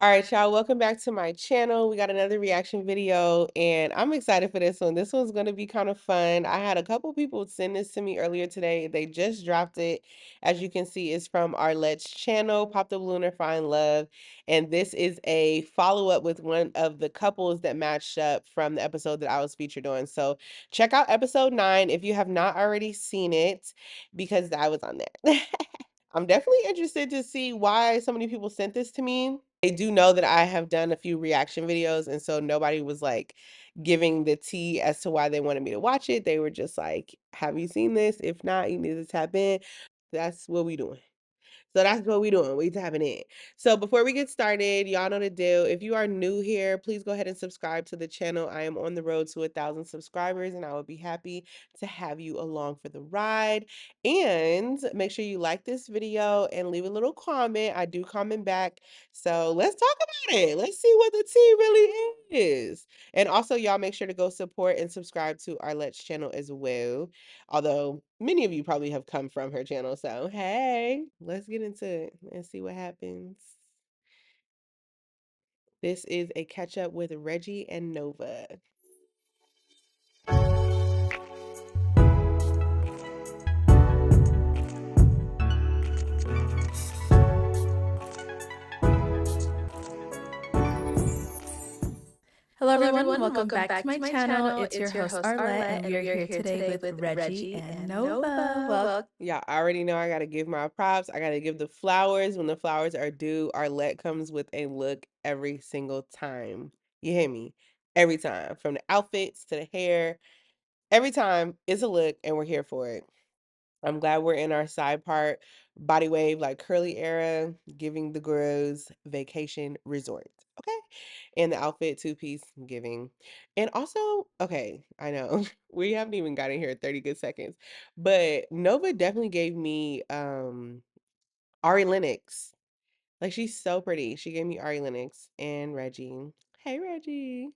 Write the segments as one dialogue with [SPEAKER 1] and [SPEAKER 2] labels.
[SPEAKER 1] All right, y'all, welcome back to my channel. We got another reaction video, and I'm excited for this one. This one's going to be kind of fun. I had a couple people send this to me earlier today. They just dropped it. As you can see, it's from our Let's channel, Pop the Balloon or Find Love. And this is a follow-up with one of the couples that matched up from the episode that I was featured on. So check out episode 9 if you have not already seen it, because I was on there. I'm definitely interested to see why so many people sent this to me. They do know that I have done a few reaction videos, and so nobody was like giving the tea as to why they wanted me to watch it. They were just like, "Have you seen this? If not, you need to tap in." That's what we doing. So that's what we doing. We tapping in. So before we get started, y'all know the deal. If you are new here, please go ahead and subscribe to the channel. I am on the road to 1,000 subscribers, and I would be happy to have you along for the ride. And make sure you like this video and leave a little comment. I do comment back. So let's talk about it. Let's see what the tea really is. And also, y'all make sure to go support and subscribe to our Let's channel as well. Although many of you probably have come from her channel. So, hey, let's get into it and see what happens. This is a catch up with Reggie and Nova.
[SPEAKER 2] Hello everyone, welcome back to my channel. It's your host Arlette, and we are here today with Reggie and Nova. Well,
[SPEAKER 1] Y'all already know I gotta give my props. I gotta give the flowers when the flowers are due. Arlette comes with a look every single time. You hear me? Every time. From the outfits to the hair. Every time it's a look and we're here for it. I'm glad we're in our side part body wave, like curly era, giving the girls vacation resort. Okay. And the outfit 2-piece giving. And also, okay, I know we haven't even gotten here 30 good seconds, but Nova definitely gave me Ari Lennox. Like she's so pretty. She gave me Ari Lennox and Reggie. Hey Reggie.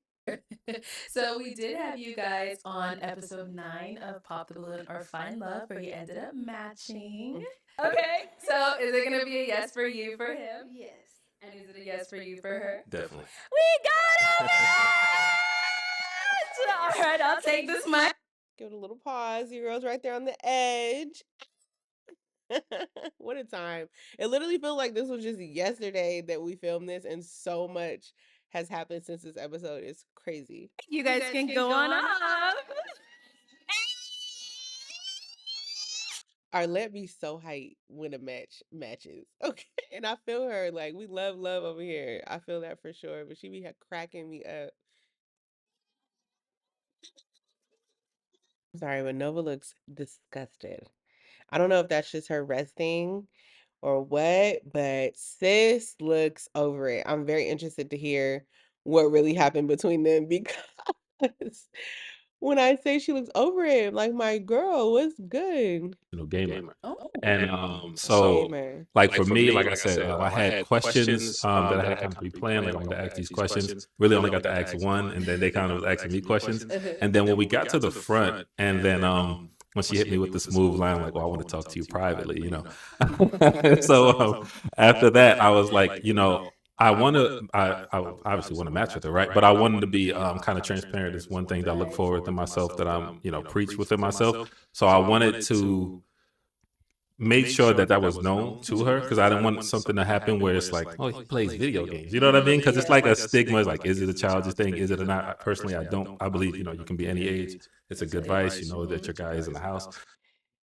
[SPEAKER 2] so we did have you guys on episode 9 of Pop the Balloon or Find Love, where you ended up matching. Okay, so is it gonna be a yes for you for him? Yes. And is it a yes for you for her?
[SPEAKER 3] Definitely.
[SPEAKER 2] We got it! All right, I'll take this mic.
[SPEAKER 1] Give it a little pause. Your girl's right there on the edge. What a time. It literally feels like this was just yesterday that we filmed this, and so much has happened since this episode. It's crazy.
[SPEAKER 2] You guys can go on off.
[SPEAKER 1] Arlette be so hype when a match matches. Okay. And I feel her. Like, we love love over here. I feel that for sure. But she be cracking me up. Sorry, but Nova looks disgusted. I don't know if that's just her resting or what, but sis looks over it. I'm very interested to hear what really happened between them because when I say she looks over it, I'm like, my girl, what's good?
[SPEAKER 3] Gamer.
[SPEAKER 2] Oh.
[SPEAKER 3] And so
[SPEAKER 1] Gamer.
[SPEAKER 3] like for me, like I said, I had questions that I had kind of pre-planned. Like I wanted to ask these questions. Really only got to ask one, and then they kind of was asking me questions. And then when we got to the front, and then when she hit me with the smooth line, like, "Well, I want to talk to you privately," you know. So after that, I was like, I want to, I obviously want to match with her, right? But I wanted to be kind of transparent. It's one thing that I look forward to myself that I'm, preach within myself. So I wanted to make sure that that was known to her because I didn't want something to happen where it's like, oh, he plays video games. You know what I mean? Because it's like a stigma. It's like, is it a childish thing? Is it or not? Personally, I don't. I believe, you can be any age. It's a good vice. You know that your guy is in the house.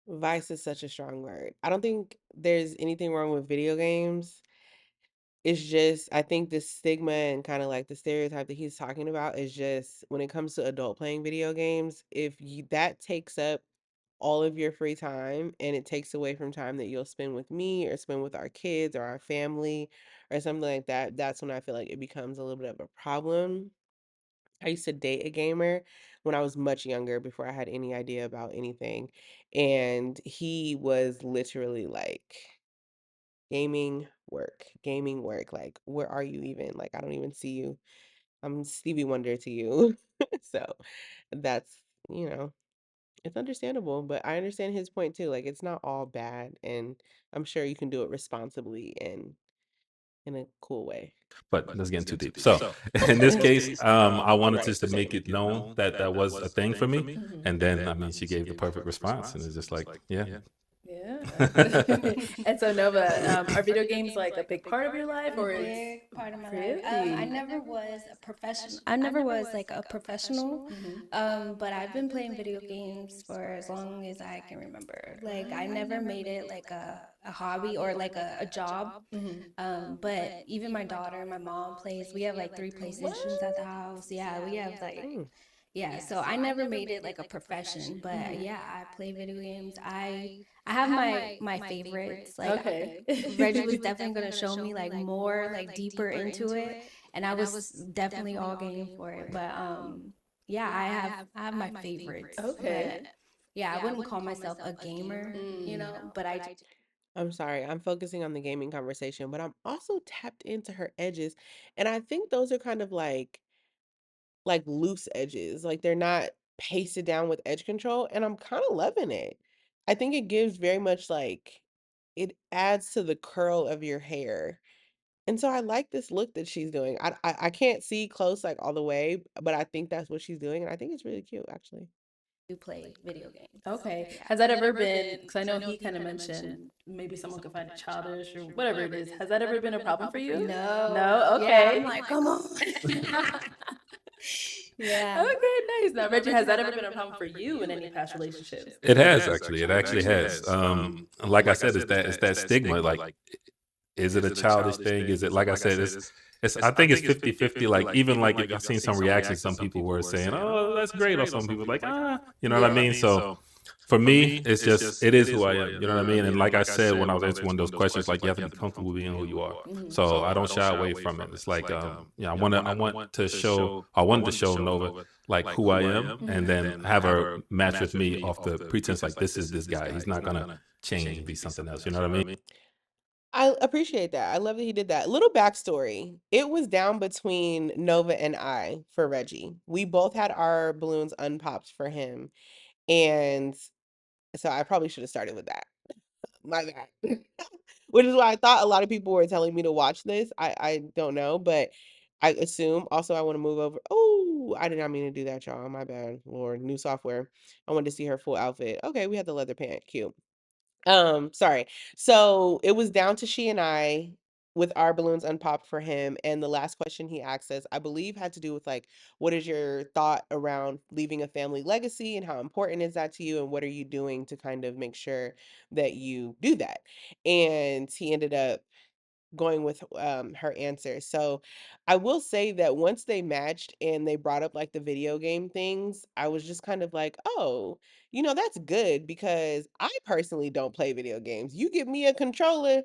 [SPEAKER 1] Vice is such a strong word. I don't think there's anything wrong with video games. It's just, I think the stigma and kind of like the stereotype that he's talking about is just when it comes to adult playing video games, if you, that takes up all of your free time and it takes away from time that you'll spend with me or spend with our kids or our family or something like that, that's when I feel like it becomes a little bit of a problem. I used to date a gamer when I was much younger before I had any idea about anything. And he was literally like, gaming work. Like, where are you even? Like, I don't even see you. I'm Stevie Wonder to you. So that's, you know, it's understandable, but I understand his point too. Like, it's not all bad, and I'm sure you can do it responsibly and in a cool way.
[SPEAKER 3] But let's get too deep. So in this case, I wanted
[SPEAKER 1] Right.
[SPEAKER 3] just to make it known that that was a thing for me.
[SPEAKER 2] Mhm.
[SPEAKER 3] And then, I mean, she gave the perfect response, and it's just like, yeah.
[SPEAKER 2] Yeah. And so Nova, are video games like a big part of your life,
[SPEAKER 4] A
[SPEAKER 2] or
[SPEAKER 4] big part of my life. I
[SPEAKER 2] really?
[SPEAKER 4] never was a professional. I never was like a professional. But I've been playing video games for as long as I can remember. Like I never made it like a hobby or like a job. But even my daughter and my mom plays. We have like 3 PlayStations at the house. Yeah, we have like
[SPEAKER 1] Mm.
[SPEAKER 4] yeah. So I never made it like a profession. But yeah, I play video games. I have my favorites. Like
[SPEAKER 2] Okay.
[SPEAKER 4] Reggie was definitely gonna show me like more like deeper into it, and I was definitely all game for it. But yeah, I have my favorites.
[SPEAKER 2] Okay.
[SPEAKER 4] But yeah, I wouldn't call myself a gamer, but I
[SPEAKER 1] I'm sorry, I'm focusing on the gaming conversation, but I'm also tapped into her edges. And I think those are kind of like loose edges. Like they're not pasted down with edge control. And I'm kind of loving it. I think it gives very much like it adds to the curl of your hair. And so I like this look that she's doing. I can't see close like all the way, but I think that's what she's doing. And I think it's really cute actually.
[SPEAKER 4] do play video games.
[SPEAKER 2] Okay. Has that ever been, because I know he kind of mentioned maybe someone could find it childish or whatever it is. Has that ever been a problem for you?
[SPEAKER 4] No.
[SPEAKER 2] No?
[SPEAKER 4] Yeah,
[SPEAKER 2] Okay.
[SPEAKER 4] I'm like, come on. Yeah.
[SPEAKER 2] Okay, nice. Now, Reggie, has that ever been a problem for you in any past relationships?
[SPEAKER 3] It has actually. It actually has. Like I said, it's that stigma. Like, is it a childish thing? Is it, like I said, it's I think it's 50-50. Like, even like I've seen some reactions, some people were saying, "Oh, that's great," or some people like, "Ah," you know what I mean? So for me, it's just, it is who I am. You know what I mean? And like I said, when I was answering one of those questions, like, you have to be comfortable being who you are. So I don't shy away from it. It's like, yeah, I wanted to show Nova like who I am, and then have her match with me off the pretense like, this is this guy. He's not gonna change and be something else. You know what I mean?
[SPEAKER 1] I appreciate that. I love that he did that. Little backstory. It was down between Nova and I for Reggie. We both had our balloons unpopped for him. And so I probably should have started with that. My bad. Which is why I thought a lot of people were telling me to watch this. I don't know, but I assume also I want to move over. Oh, I did not mean to do that, y'all. My bad. Lord, new software. I wanted to see her full outfit. Okay, we had the leather pant. Cute. Sorry. So it was down to she and I with our balloons unpopped for him. And the last question he asked us, I believe, had to do with like, what is your thought around leaving a family legacy and how important is that to you? And what are you doing to kind of make sure that you do that? And he ended up going with her answer. So I will say that once they matched and they brought up like the video game things, I was just kind of like, "Oh, that's good because I personally don't play video games. You give me a controller,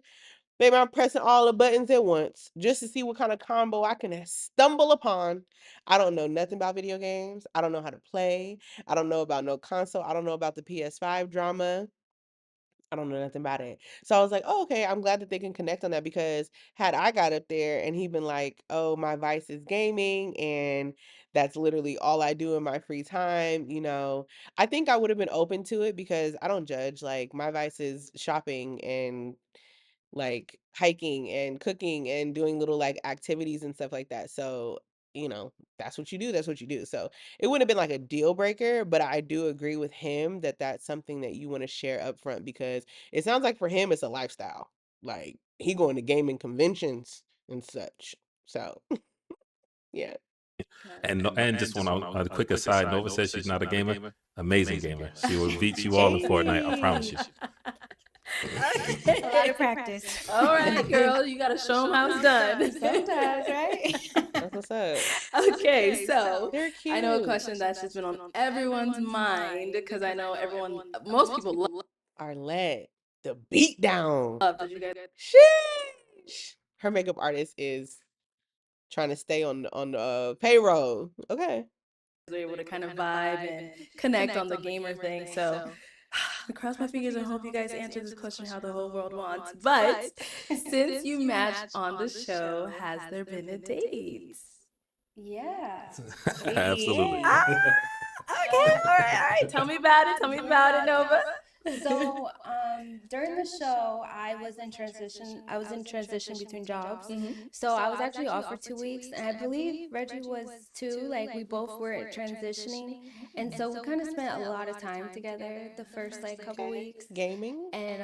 [SPEAKER 1] baby, I'm pressing all the buttons at once just to see what kind of combo I can stumble upon. I don't know nothing about video games. I don't know how to play. I don't know about no console. I don't know about the PS5 drama. I don't know nothing about it. So I was like, "Oh, okay, I'm glad that they can connect on that because had I got up there and he been like, "Oh, my vice is gaming and that's literally all I do in my free time," I think I would have been open to it because I don't judge. Like my vice is shopping and like hiking and cooking and doing little like activities and stuff like that. So, that's what you do. That's what you do. So it wouldn't have been like a deal breaker, but I do agree with him that that's something that you want to share up front because it sounds like for him it's a lifestyle. Like he going to gaming conventions and such. So yeah.
[SPEAKER 3] And just want a quick aside, Nova says she's not a gamer. Amazing gamer. She will beat you all in Fortnite. I promise you.
[SPEAKER 4] A lot of practice.
[SPEAKER 2] All right, girl, you gotta show them how it's done.
[SPEAKER 4] Sometimes, right?
[SPEAKER 1] That's what's up.
[SPEAKER 2] Okay, so
[SPEAKER 1] They're
[SPEAKER 2] I know a
[SPEAKER 1] cute.
[SPEAKER 2] question that's just been on everyone's mind because I know most people
[SPEAKER 1] Arlette, the beat down.
[SPEAKER 2] love that you guys
[SPEAKER 1] Sheesh. Her makeup artist is trying to stay on the payroll. Okay.
[SPEAKER 2] were able to kind of vibe and connect on the gamer thing. So cross my fingers and hope you guys answer this question how the whole world wants. But since you matched on the show, has there been a date?
[SPEAKER 4] Yeah.
[SPEAKER 3] Absolutely.
[SPEAKER 2] Okay, all right. Tell me about it. Tell me about it, Nova.
[SPEAKER 4] So, during the show, I was in transition. I was in transition between jobs. So I was actually off for 2 weeks, and I believe Reggie was too. Like we both were transitioning, and so we kind of spent a lot of time together the first like couple weeks.
[SPEAKER 1] Gaming?
[SPEAKER 4] And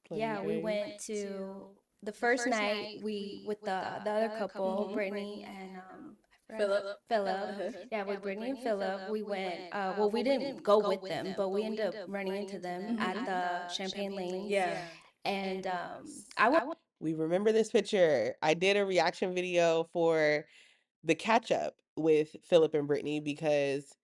[SPEAKER 1] Playing
[SPEAKER 4] yeah, we
[SPEAKER 1] games.
[SPEAKER 4] went to the first night we with the other couple, Brittany and Philip. Yeah, with Brittany and Philip, we went. Well, we didn't go with them, but we ended up running into them at the Champagne Lanes.
[SPEAKER 2] Yeah.
[SPEAKER 4] And I went.
[SPEAKER 1] We remember this picture. I did a reaction video for the catch up with Philip and Brittany because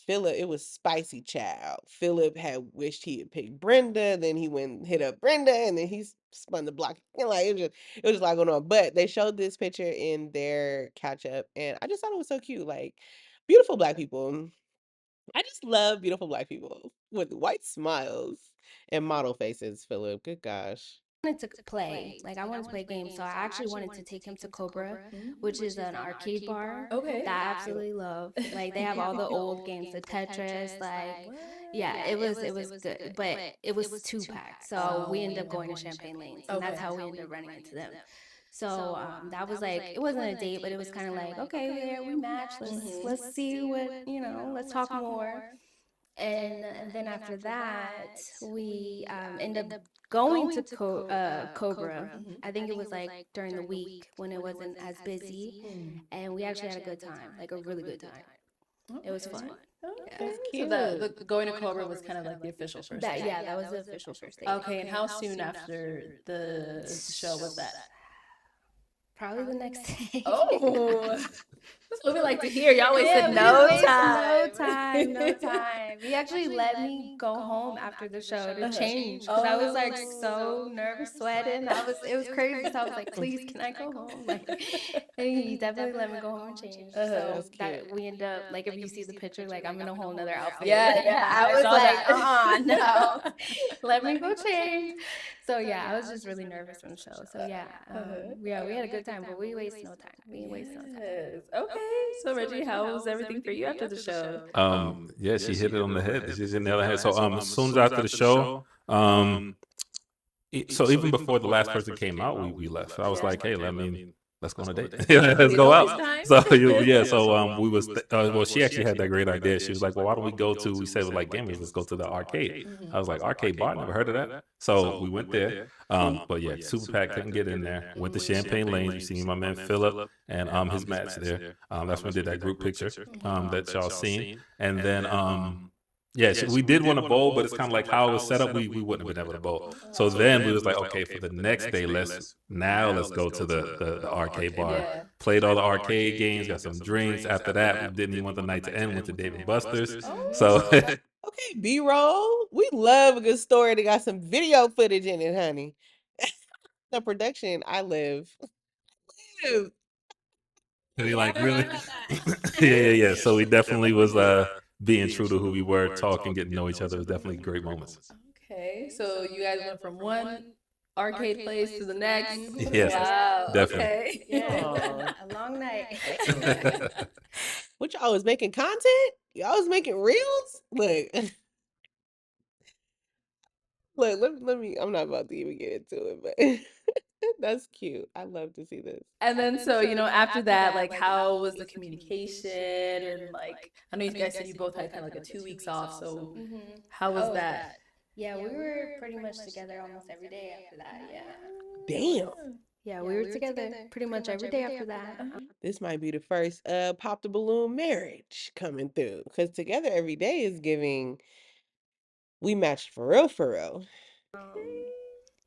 [SPEAKER 1] Philip, it was spicy child. Philip had wished he had picked Brenda, then he went and hit up Brenda, and then he spun the block. And like it was a lot going on. But they showed this picture in their catch up, and I just thought it was so cute. Like beautiful black people. I just love beautiful black people with white smiles and model faces, Philip. Good gosh.
[SPEAKER 4] Wanted to play. Like I wanted to play games, so I actually wanted to take him to Cobra, which is an arcade bar
[SPEAKER 2] Okay.
[SPEAKER 4] that I absolutely love. Like they have all the old games, the Tetris, like yeah, it was good, but it was 2 packed. So we ended up going to Champagne Lanes, and that's how we ended up running into them. So that was like it wasn't a date, but it was kind of like okay, there we match. Let's see what let's talk more. And then after that, we ended up going to Cobra. I think it was like during the week when it wasn't as busy, and we actually had a good time, like a really good time. It was fun.
[SPEAKER 2] Okay.
[SPEAKER 1] That's
[SPEAKER 2] So
[SPEAKER 1] cute.
[SPEAKER 2] the going to Cobra was kind of like the official first date.
[SPEAKER 4] That was the official first date.
[SPEAKER 2] Okay, and how soon after the show was that?
[SPEAKER 4] Probably the next day.
[SPEAKER 2] Oh, that's what we like to hear. Y'all wasted
[SPEAKER 4] Yeah,
[SPEAKER 2] no
[SPEAKER 4] we wasted
[SPEAKER 2] time.
[SPEAKER 4] no time. He actually let me go home after the show to change because I was like so nervous, sweating. It was crazy. So I was like, please, can I go home? Like, and he definitely let me go home and change. So
[SPEAKER 1] That's
[SPEAKER 4] that
[SPEAKER 1] cute.
[SPEAKER 4] we end up like if you see the picture, like I'm in a whole nother outfit.
[SPEAKER 2] Yeah,
[SPEAKER 4] I was
[SPEAKER 2] saw
[SPEAKER 4] like,
[SPEAKER 2] that.
[SPEAKER 4] no, let me go change. So yeah, I was just really nervous from the show. So yeah, we had a good time, but we waste no time. We waste no time.
[SPEAKER 2] Yes. Okay. So Reggie, how was everything for you after the show?
[SPEAKER 3] Yeah, she hit it on the head. She's in the other head. So as soon as after the show, so even before the last person came out, we left. So I was like, hey, let's go on a date. Let's go out. So so we was well, she actually had that great idea. She was like, well, why don't we go to? We said like gaming, let's go to the arcade. I was like, arcade bar, never heard of that. So we went there. But yeah, Super Pack couldn't get in there. Went to Champagne Lanes. You see my man Philip and his Matt's there. That's when we did that group picture that y'all seen. And then yeah, we did want to bowl, but it's kind of like how it was set up. We wouldn't have been able to bowl. So then we was like, okay, for the next day, let's go to the arcade bar.
[SPEAKER 2] Yeah.
[SPEAKER 3] Played all the arcade games, got some drinks. After that, we didn't even want the night to end. Went to Dave and Buster's. So
[SPEAKER 1] Okay, B-roll. We love a good story that got some video footage in it, honey. The production, I live. Live.
[SPEAKER 3] we like really, yeah. So we definitely was being true to who we were, talking, getting to know each other. It was definitely great moments.
[SPEAKER 2] Okay. So you guys went from one arcade place to the next.
[SPEAKER 3] Yes,
[SPEAKER 2] Wow.
[SPEAKER 3] definitely.
[SPEAKER 2] Okay.
[SPEAKER 4] Yeah, a long night.
[SPEAKER 1] What y'all was making content? Y'all was making reels? Look. Look, let me I'm not about to even get into it, but that's cute. I love to see this.
[SPEAKER 2] And then so, after that, like how was the communication and like I know you guys said you both had kind of like a 2 weeks off, so how was that?
[SPEAKER 4] Yeah, we were pretty much together almost every day after that. Yeah.
[SPEAKER 1] Damn.
[SPEAKER 4] Yeah, we were together pretty much every day after that.
[SPEAKER 1] This might be the first pop the balloon marriage coming through. Cause together every day is giving we matched for real for real.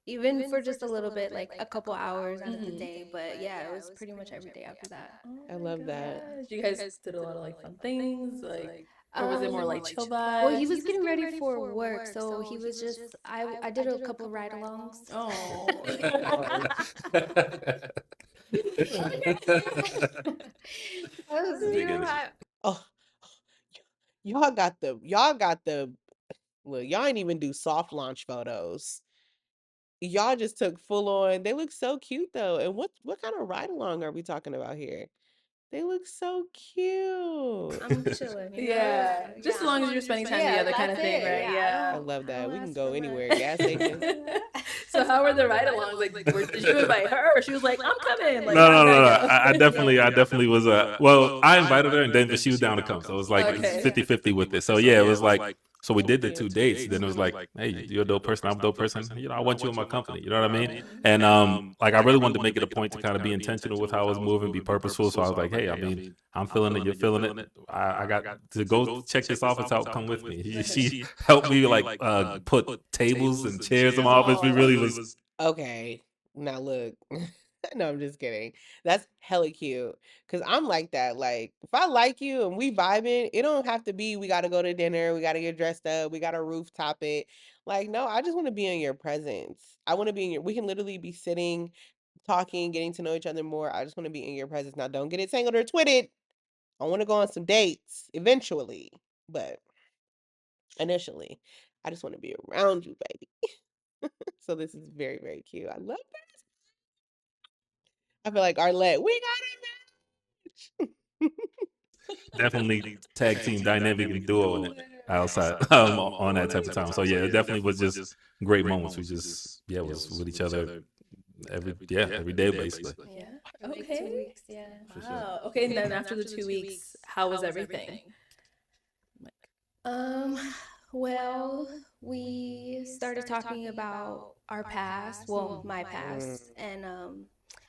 [SPEAKER 4] Even for just a little bit, like a couple hours out of the day. But yeah, it was pretty much every day after that.
[SPEAKER 1] I love that.
[SPEAKER 2] You guys did a lot of like fun things, like or was it more like chill vibes?
[SPEAKER 4] Well, he was getting ready for work, so he was just I did a couple of ride-alongs.
[SPEAKER 2] Oh.
[SPEAKER 1] Oh, y'all got the look, y'all ain't even do soft launch photos. Y'all just took full on. They look so cute though. And what kind of ride along are we talking about here? They look so cute.
[SPEAKER 4] I'm chilling, you know?
[SPEAKER 2] Yeah. Just as
[SPEAKER 4] Yeah.
[SPEAKER 2] long as you're spending time
[SPEAKER 4] Yeah,
[SPEAKER 2] together kind
[SPEAKER 4] that's
[SPEAKER 2] of thing,
[SPEAKER 4] it.
[SPEAKER 2] right?
[SPEAKER 4] Yeah,
[SPEAKER 1] I
[SPEAKER 2] Yeah.
[SPEAKER 1] love
[SPEAKER 4] I
[SPEAKER 1] that.
[SPEAKER 4] don't
[SPEAKER 1] We can
[SPEAKER 4] ask
[SPEAKER 1] go
[SPEAKER 4] for
[SPEAKER 1] anywhere, gas station.
[SPEAKER 4] much.
[SPEAKER 2] So how were the ride-alongs? Like, did you invite her, or she was like, "I'm coming"? Like,
[SPEAKER 3] No,
[SPEAKER 2] how
[SPEAKER 3] no,
[SPEAKER 2] did
[SPEAKER 3] no,
[SPEAKER 2] that
[SPEAKER 3] no.
[SPEAKER 2] go?
[SPEAKER 3] I definitely was. Well, I invited her, and then but she was down to come, so it was like it's
[SPEAKER 2] Okay.
[SPEAKER 3] 50-50 with it. So yeah, it was like so we
[SPEAKER 1] So
[SPEAKER 3] did the
[SPEAKER 1] cute.
[SPEAKER 3] 2 dates. Then it was like, hey, you're a dope person. I'm a dope person. You know, I want you in my company. You know what I mean?
[SPEAKER 2] Mhm.
[SPEAKER 3] And like I really wanted to make it a point to kind of be intentional with how I was moving, be purposeful. So I was like, hey, I mean, I'm feeling it. You're feeling it. I got to go check this office out. Come with me. She helped me like put tables and chairs in my office. We really was.
[SPEAKER 1] Okay. Now look. No, I'm just kidding. That's hella cute. Cause I'm like that. Like, if I like you and we vibing, it don't have to be we gotta go to dinner, we gotta get dressed up, we gotta rooftop it. Like, no, I just want to be in your presence. I want to be in your we can literally be sitting, talking, getting to know each other more. I just want to be in your presence. Now don't get it tangled or twitted. I want to go on some dates eventually. But initially, I just want to be around you, baby. So this is very, very cute. I love this. I feel like Arlette, we got a match.
[SPEAKER 3] Definitely tag team dynamic and duo in it outside on that type of time. So yeah, it definitely was just great moments. We just was with each other every day basically.
[SPEAKER 2] Yeah.
[SPEAKER 4] For like
[SPEAKER 2] Okay.
[SPEAKER 4] 2 weeks, yeah.
[SPEAKER 3] For sure.
[SPEAKER 2] Wow. Okay. And then after the 2 weeks, how was everything?
[SPEAKER 4] Um, well, we started talking about our past, well, my past, and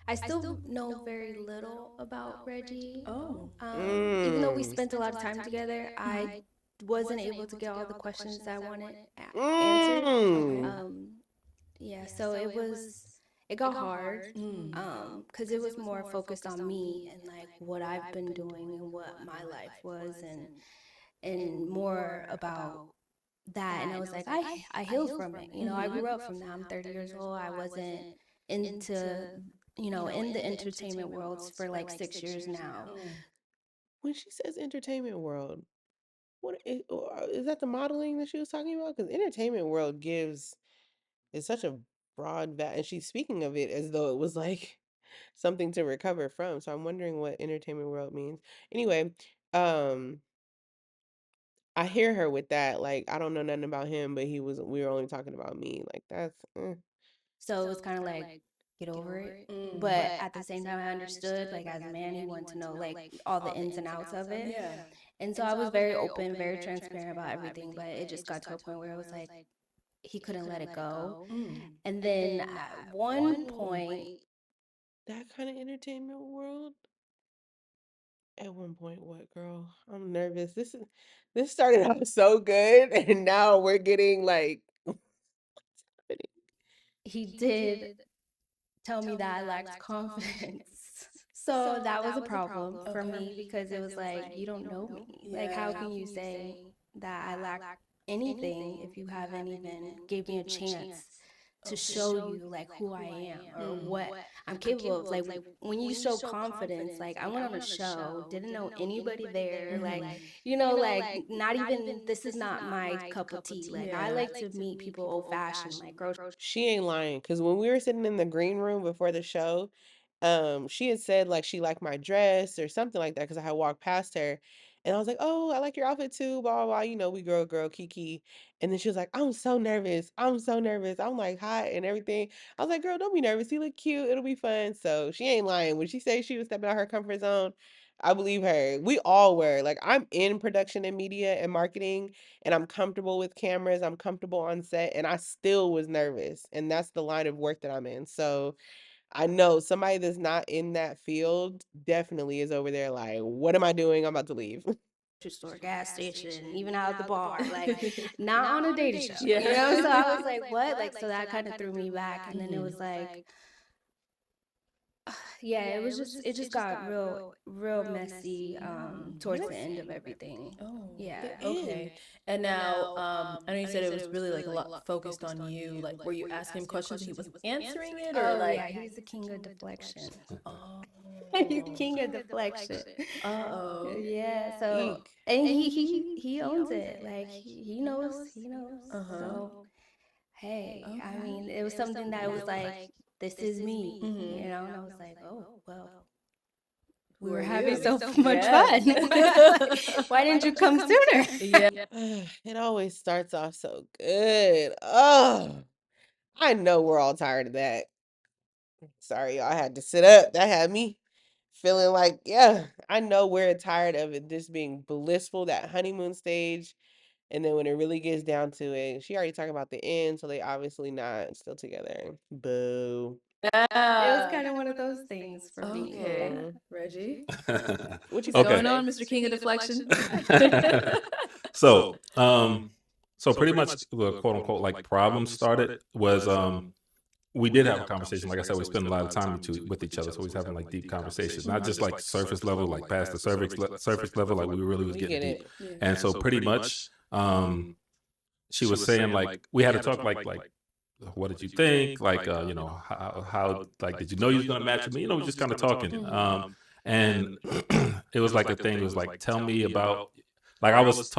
[SPEAKER 4] I still know very little about Reggie.
[SPEAKER 2] Oh.
[SPEAKER 4] Even though we
[SPEAKER 1] Mm.
[SPEAKER 4] spent a lot of time together, I wasn't able to get all the questions I wanted answered.
[SPEAKER 2] Okay.
[SPEAKER 1] Mm.
[SPEAKER 4] Yeah, so it got hard,
[SPEAKER 2] Mm.
[SPEAKER 4] because it was more focused on me and like what I've been doing and what my life was, and more about that. And I was like, I healed from it. You know, I grew up from that. I'm 30 years old. I wasn't into, in the entertainment worlds for like 6 years now.
[SPEAKER 1] When she says entertainment world, is that the modeling that she was talking about? Because entertainment world is such a broad and she's speaking of it as though it was like something to recover from. So I'm wondering what entertainment world means. Anyway, um, I hear her with that. Like, I don't know nothing about him, but we were only talking about me. Like,
[SPEAKER 4] So it was kind of like, get over it.
[SPEAKER 2] Mm.
[SPEAKER 4] But at the same time, I understood, like, as a man, he wanted to know, like, all the ins and outs of it.
[SPEAKER 2] Yeah.
[SPEAKER 4] And so I was very open, very transparent about everything. But it just got to a point where it was like, he couldn't let it go.
[SPEAKER 2] Mm.
[SPEAKER 4] And then at one point,
[SPEAKER 1] that kind of entertainment world. At one point, what girl? I'm nervous. This started out so good, and now we're getting like what's happening?
[SPEAKER 4] he did tell me that I lacked confidence. So that was a problem for
[SPEAKER 2] Okay.
[SPEAKER 4] me because it was like, you don't know me. Like,
[SPEAKER 2] Yeah.
[SPEAKER 4] how can you say that I lack anything if you haven't even gave me a chance to show you like who I am or what I'm capable of? Like, when you show confidence, like, I went on a show, didn't know anybody there, like, like, not even, this is not my cup of tea. Like, I
[SPEAKER 2] Yeah.
[SPEAKER 4] like to meet people old fashioned, like grocery.
[SPEAKER 1] She ain't lying. Cause when we were sitting in the green room before the show, she had said like she liked my dress or something like that because I had walked past her. And I was like, "Oh, I like your outfit too, blah, blah, blah." We girl, Kiki. And then she was like, "I'm so nervous. I'm so nervous." I'm like hot and everything. I was like, "Girl, don't be nervous. You look cute. It'll be fun." So she ain't lying. When she said she was stepping out her comfort zone, I believe her. We all were. Like, I'm in production and media and marketing, and I'm comfortable with cameras. I'm comfortable on set, and I still was nervous. And that's the line of work that I'm in. So I know somebody that's not in that field definitely is over there like, what am I doing? I'm about to leave.
[SPEAKER 4] Store, gas station, even out at the bar, like not on a dating show,
[SPEAKER 2] Yeah.
[SPEAKER 4] So I was like, what? Like, so that kind of threw me back. And then it was like, yeah, it just got real messy towards the end of everything.
[SPEAKER 2] Oh,
[SPEAKER 4] Yeah.
[SPEAKER 1] The
[SPEAKER 2] okay.
[SPEAKER 1] end.
[SPEAKER 2] And now, I know you said it was really like a lot focused on you. Like, were you asking him questions and he was answering it, or
[SPEAKER 4] Oh
[SPEAKER 2] like?
[SPEAKER 4] yeah, he's the king of deflection.
[SPEAKER 2] Oh.
[SPEAKER 4] He's king of deflection.
[SPEAKER 2] Uh-oh.
[SPEAKER 4] Yeah, so
[SPEAKER 1] Eek.
[SPEAKER 4] and he owns it. Like, he knows.
[SPEAKER 2] Uh-huh.
[SPEAKER 4] So hey, I
[SPEAKER 2] Okay.
[SPEAKER 4] mean, it was something that was like, this is me,
[SPEAKER 2] Mhm.
[SPEAKER 4] And I was like, oh well, We
[SPEAKER 2] Who
[SPEAKER 4] were
[SPEAKER 2] are
[SPEAKER 4] having
[SPEAKER 2] you?
[SPEAKER 4] so much
[SPEAKER 2] Yes.
[SPEAKER 4] fun. Why didn't you come sooner?
[SPEAKER 2] Yeah.
[SPEAKER 1] It always starts off so good. Oh, I know we're all tired of that. Sorry, y'all had to sit up. That had me feeling like, yeah, I know we're tired of it just being blissful, that honeymoon stage. And then when it really gets down to it, she already talking about the end, so they obviously not still together. Boo.
[SPEAKER 4] It was
[SPEAKER 2] Yeah.
[SPEAKER 4] kind of one of those things for me.
[SPEAKER 2] Okay.
[SPEAKER 4] Yeah.
[SPEAKER 2] Reggie.
[SPEAKER 1] What you
[SPEAKER 2] What's
[SPEAKER 1] got to
[SPEAKER 2] going
[SPEAKER 3] Okay.
[SPEAKER 1] say?
[SPEAKER 2] on, Mr. King of Deflection?
[SPEAKER 3] So, so pretty much the quote unquote like problem started was we did have a conversation. Like I said, we spend a lot of time with each other, so we was having like deep conversations, not just like surface level, like past the surface level, like we really was
[SPEAKER 1] We
[SPEAKER 3] getting
[SPEAKER 1] get
[SPEAKER 3] deep.
[SPEAKER 1] it.
[SPEAKER 2] Yeah.
[SPEAKER 3] And so pretty much, she was saying like we had to talk like what did you think? Like you know, how like did you know you was gonna match with me? You know, we just kind of talking. And it was like a thing. It was like tell me about like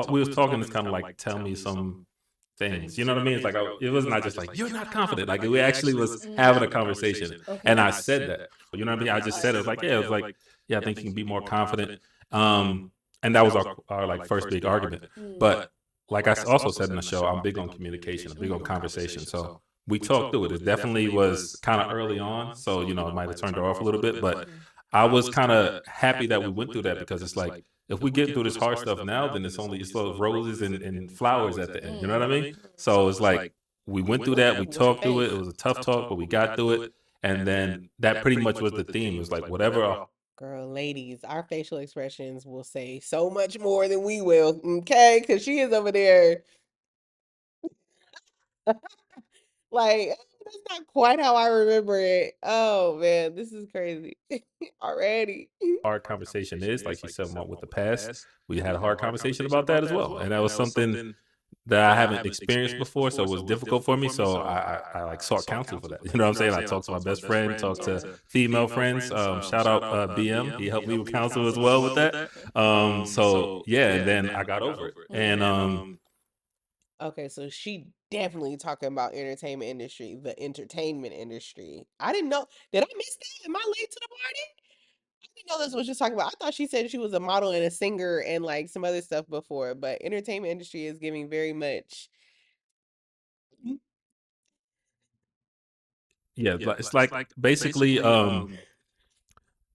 [SPEAKER 3] we was talking this kind of like tell me some things. You know what I mean? It's like it was not just like you're not confident. Like we actually was having a conversation,
[SPEAKER 2] Okay.
[SPEAKER 3] and I said that. You know what I mean? I just said it was like yeah, it was like yeah, I think you can be more confident. And that was our like first big argument. But like I also said in the show, I'm big on communication, I'm big on conversation. So we talked through it. It definitely was kind of early on, so you know it might have turned her off a little bit, but I was kind of happy that we went through that because it's like if we get through this hard stuff now, then it's those roses and flowers at the end. You know what I mean? So it's like we went through that, we
[SPEAKER 1] With
[SPEAKER 3] talked through it. It
[SPEAKER 1] faith.
[SPEAKER 3] was a tough talk, but we got through it, and then that pretty much was the theme. It was like whatever.
[SPEAKER 1] Girl, ladies, our facial expressions will say so much more than we will, okay? Because she is over there like, that's not quite how I remember it. Oh man, this is crazy already.
[SPEAKER 3] Hard conversation is like she said with the past, we had a hard conversation about that as well, and that was something that I haven't experienced before, so it was difficult for me. So I like sought counsel for that. You know what I'm saying? I talked to my best friend, talked to female friends. Shout out BM, he helped me with counsel as well with that. So yeah, and then I got over it, and
[SPEAKER 1] Okay, so she definitely talking about entertainment industry, the entertainment industry. I didn't know. Did I miss that? Am I late to the party? I didn't know this was just talking about. I thought she said she was a model and a singer and like some other stuff before, but entertainment industry is giving very much.
[SPEAKER 3] yeah, it's like basically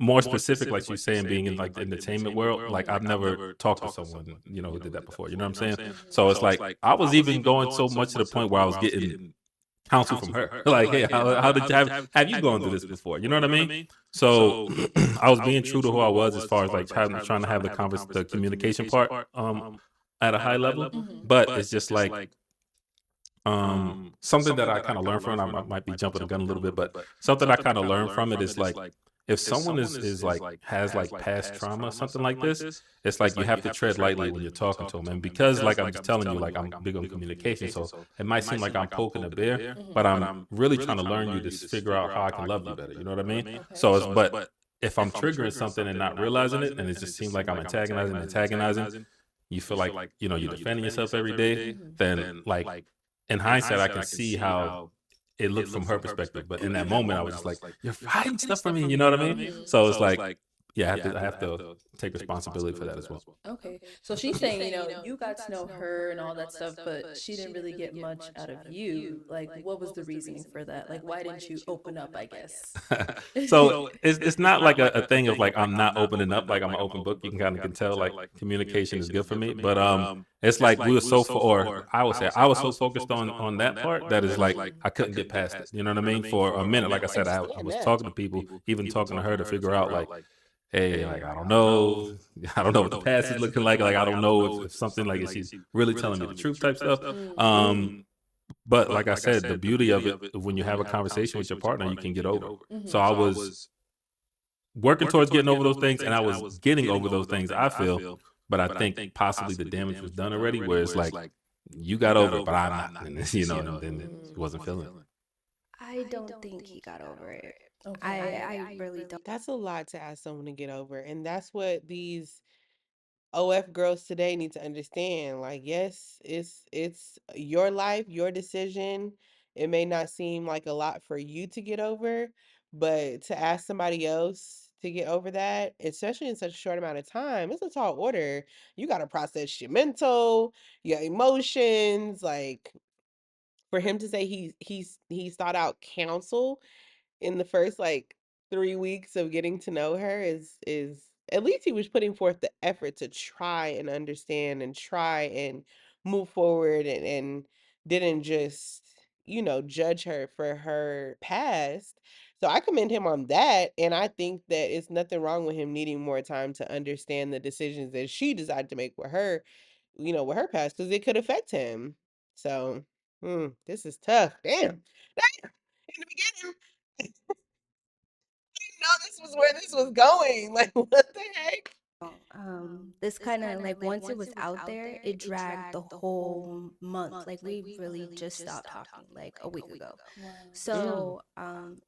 [SPEAKER 3] more specific, like she's saying, being in like the entertainment world, like I've never talked to someone, you know, who did that before. You know what I'm saying? So it's like I was even going so much to the point where I was getting counsel from her. Like, hey, how did you have you gone through this before? You know what I mean? So I was being true to who I was as far as like trying to have the communication part at a high level. But it's just like something that I kind of learned from, I might be jumping the gun a little bit, but something I kind of learned from it is like if someone is like has like past trauma, something like this, it's like you have to tread lightly when you're talking to them. And because like I'm just telling you, like I'm big on communication, so it might seem like I'm poking a bear, but I'm really trying to learn you to figure out how I can love you better. You know what I mean? So it's but if I'm triggering something and not realizing it, and it just seems like I'm antagonizing, you feel like you know you're defending yourself every day, then like in hindsight, I can see how it looked from her perspective. But in that moment, I was just like, "You're hiding stuff from me." You know what I mean? So it's like, yeah, I have to take responsibility for that as well.
[SPEAKER 2] Okay. So she's saying, you got to know her and all that stuff, but she didn't really get much out of you. Like, what was the reasoning for that? Like, why didn't you open up, I guess?
[SPEAKER 3] So it's not like a thing of like I'm not opening up, like I'm an open book. You can tell like communication is good for me, but it's like we were or I would say I was so focused on that part that is like I couldn't get past it. You know what I mean? For a minute, like I said, I
[SPEAKER 1] Understand
[SPEAKER 3] was
[SPEAKER 1] that.
[SPEAKER 3] talking to people, even talking to her to figure out like, hey, like I don't know, I don't know what the past is looking like. Like I don't know if something like is she really telling me the truth type stuff. But like I said, the beauty of it when you have a conversation with your partner, you can get over. So I was working towards getting over those things, and I was getting over those things. I feel, but I think possibly the damage was done already. Where it's like you got over it, but I'm not, and you know, and then it wasn't feeling it.
[SPEAKER 4] I don't think he got over it.
[SPEAKER 2] Okay.
[SPEAKER 4] I really don't.
[SPEAKER 1] That's a lot to ask someone to get over, and that's what these OF girls today need to understand. Like, yes, it's your life, your decision. It may not seem like a lot for you to get over, but to ask somebody else to get over that, especially in such a short amount of time. It's a tall order. You got to process your mental, your emotions. Like for him to say he's thought out counsel in the first like 3 weeks of getting to know her is at least he was putting forth the effort to try and understand and try and move forward and didn't just judge her for her past. So I commend him on that, and I think that it's nothing wrong with him needing more time to understand the decisions that she decided to make with her, with her past, because it could affect him. So this is tough. Damn. Damn. In the beginning know this was where this was going. Like, what the heck?
[SPEAKER 4] This kind of like once it was out there, it dragged the whole month. Like we really just stopped talking like a week ago.
[SPEAKER 2] Wow.
[SPEAKER 4] So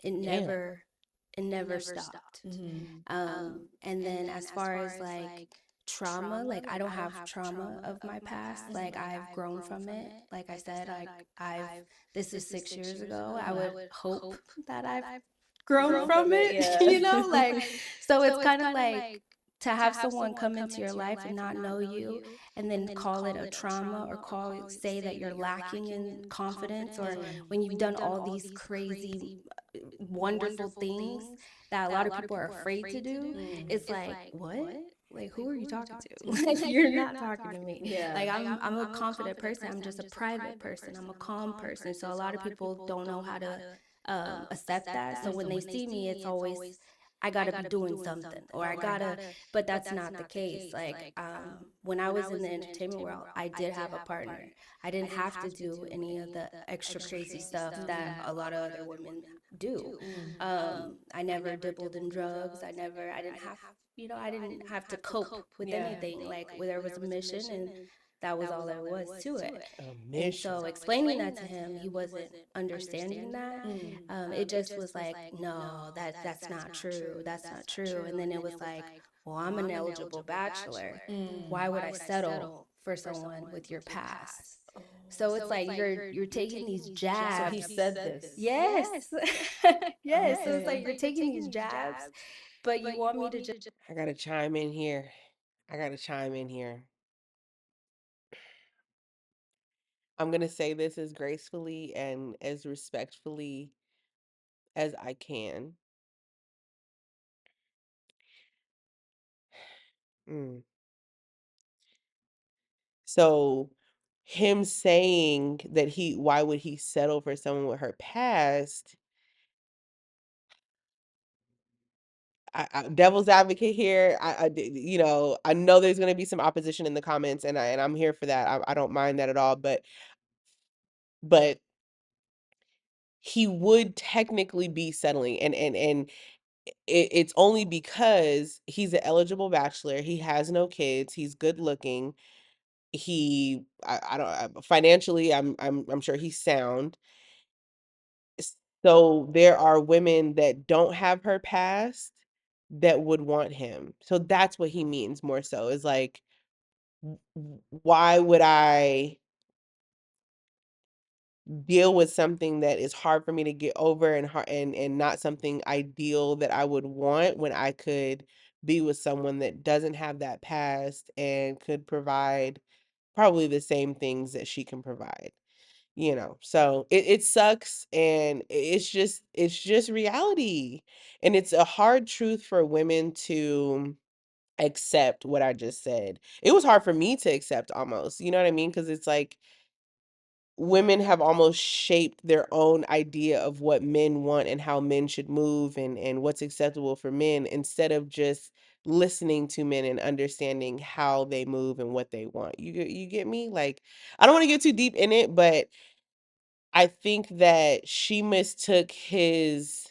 [SPEAKER 4] it
[SPEAKER 1] Damn.
[SPEAKER 4] never stopped. And then as far as like trauma, like I don't have trauma of my past. Like I've grown from it. Like I said, I've this is 6 years ago. I would hope that I've grown from it,
[SPEAKER 2] Yeah.
[SPEAKER 4] you know? Like so it's kind of like to have someone come into your life and not know you and then call it a trauma or say that you're lacking in confidence or when you've done all these crazy wonderful things that a lot of people are afraid to do, it's like, what? Like, who are you talking to? Like, you're not talking to me.
[SPEAKER 2] Yeah.
[SPEAKER 4] Like, I'm a confident person. I'm just a private person. I'm a calm person. So a lot of people don't know how to accept that. So when they see me, it's always I gotta be doing something or I gotta, but that's not the case. Like, when I was in the entertainment world, I did have a partner. I didn't have to do any of the extra crazy stuff that a lot of other women do. I never dabbled in drugs. I didn't have, I didn't have to cope with anything. Like, where there was a mission and that was all there was to it.
[SPEAKER 1] A
[SPEAKER 4] And
[SPEAKER 1] mission.
[SPEAKER 4] so explaining that to him, he wasn't understanding that. It just was like, no, that's not true. That's not true. And then it was like, well, I'm an eligible bachelor. Why would I settle for someone with your past? So it's like you're taking these
[SPEAKER 2] So
[SPEAKER 4] jabs.
[SPEAKER 2] he said this.
[SPEAKER 4] Yes. Yes. So it's like you're taking these jabs, but you want me to just
[SPEAKER 1] I gotta chime in here. I gotta chime in here. I'm gonna say this as gracefully and as respectfully as I can. Mm. So him saying that why would he settle for someone with her past? Devil's advocate here. I know there's gonna be some opposition in the comments, and I'm here for that. I don't mind that at all. But he would technically be settling, and it's only because he's an eligible bachelor. He has no kids. He's good looking. I don't financially. I'm sure he's sound. So there are women that don't have her past that would want him. So that's what he means more so is like, why would I deal with something that is hard for me to get over and hard and not something ideal that I would want when I could be with someone that doesn't have that past and could provide probably the same things that she can provide. So it sucks, and it's just reality, and it's a hard truth for women to accept what I just said. It was hard for me to accept almost, you know what I mean? Because it's like women have almost shaped their own idea of what men want and how men should move and what's acceptable for men instead of just listening to men and understanding how they move and what they want. You get me? Like I don't want to get too deep in it, but I think that she mistook his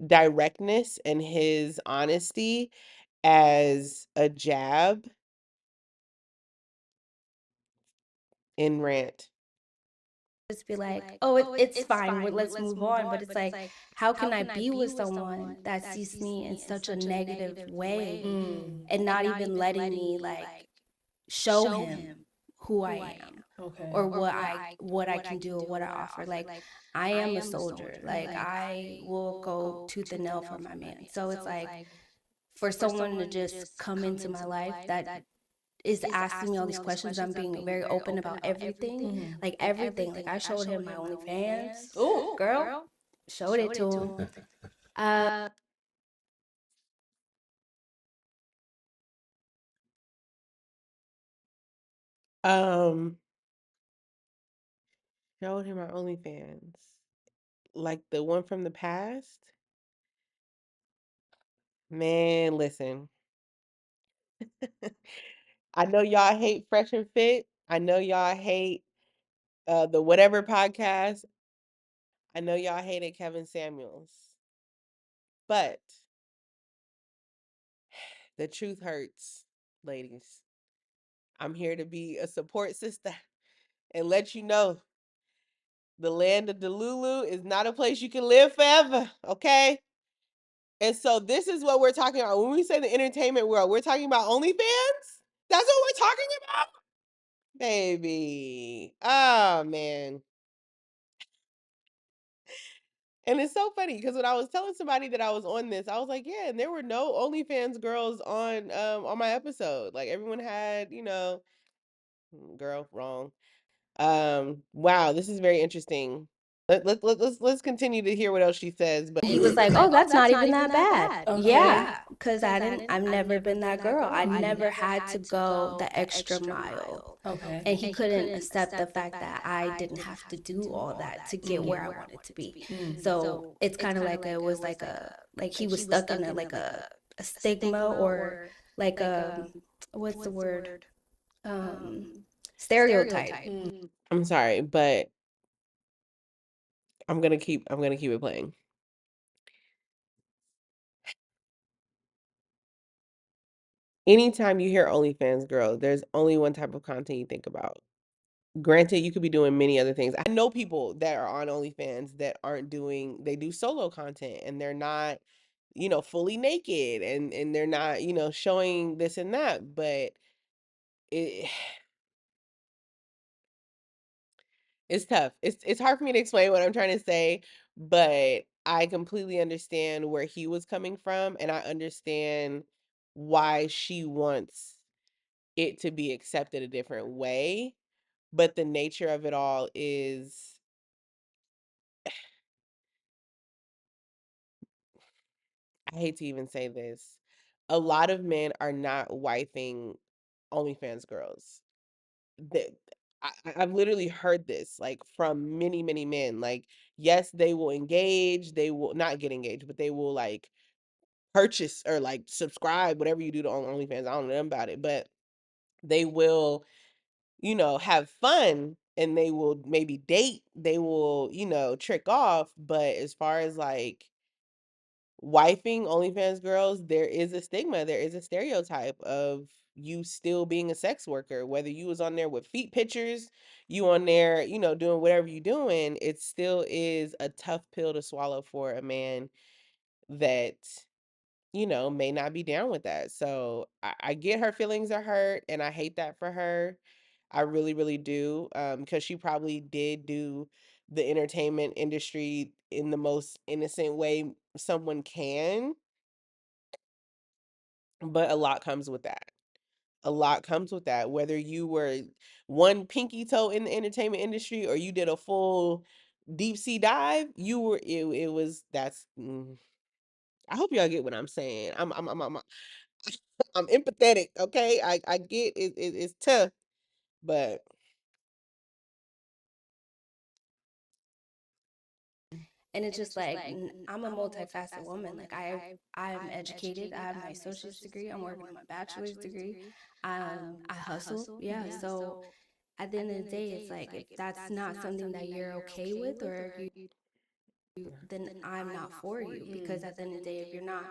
[SPEAKER 1] directness and his honesty as a jab in rant.
[SPEAKER 4] just be like, oh, it's fine. Let's move on. But it's like, how can I be with someone that sees me in such a negative way and not even letting me like show him who I am
[SPEAKER 2] Okay.
[SPEAKER 4] or what I can do or what I offer. Like I am a soldier. Like I will go tooth and nail for my man. So it's like for someone to just come into my life that is asking me all these questions. I'm being very open about everything, like everything. Like I showed him my OnlyFans.
[SPEAKER 2] Ooh,
[SPEAKER 4] Girl, showed it to him. Uh,
[SPEAKER 1] Um, showed him my OnlyFans. Like the one from the past? Man, listen. I know y'all hate Fresh and Fit. I know y'all hate the whatever podcast. I know y'all hated Kevin Samuels. But the truth hurts, ladies. I'm here to be a support sister and let you know the land of Delulu is not a place you can live forever, okay? And so this is what we're talking about. When we say the entertainment world, we're talking about OnlyFans? That's what we're talking about? Baby. Oh, man. And it's so funny because when I was telling somebody that I was on this, I was like, yeah, and there were no OnlyFans girls on my episode. Like everyone had, girl, wrong. Wow, this is very interesting. Let's continue to hear what else she says. But
[SPEAKER 4] he was like, "Oh, that's not even that bad."
[SPEAKER 2] Okay.
[SPEAKER 4] Yeah, because I've never been that girl. I never had to go the extra mile.
[SPEAKER 2] Okay.
[SPEAKER 4] And he couldn't accept the fact that I didn't have to do all that to get where I wanted to be. So it's kind of like it was like he was stuck in a stigma or like what's the word? Stereotype.
[SPEAKER 1] I'm sorry, but I'm gonna keep it playing. Anytime you hear OnlyFans girl, there's only one type of content you think about. Granted, you could be doing many other things. I know people that are on OnlyFans that aren't doing, they do solo content and they're not, fully naked and they're not, showing this and that, but it it's tough. It's hard for me to explain what I'm trying to say, but I completely understand where he was coming from and I understand why she wants it to be accepted a different way, but the nature of it all is I hate to even say this. A lot of men are not wifing OnlyFans girls. That I've literally heard this like from many, many men. Like, yes, they will engage, they will not get engaged, but they will like purchase or like subscribe, whatever you do to OnlyFans. I don't know about it, but they will, have fun and they will maybe date, they will, trick off. But as far as like wifing OnlyFans girls, there is a stigma, there is a stereotype of you still being a sex worker, whether you was on there with feet pictures, you on there, doing whatever you doing, it still is a tough pill to swallow for a man that, may not be down with that. So I get her feelings are hurt and I hate that for her. I really, really do. Because she probably did do the entertainment industry in the most innocent way someone can, but a lot comes with that. A lot comes with that. Whether you were one pinky toe in the entertainment industry or you did a full deep sea dive, it was that's I hope y'all get what I'm saying. I'm empathetic, okay? I get it's tough, but
[SPEAKER 4] And it's just like I'm a multifaceted woman. Like I'm educated. I have my associate's degree. I'm working on my bachelor's degree. I hustle. Yeah. So at the end of the day, it's like if that's not something that you're okay with, or you, then I'm not for you. Because at the end of the day, if you're not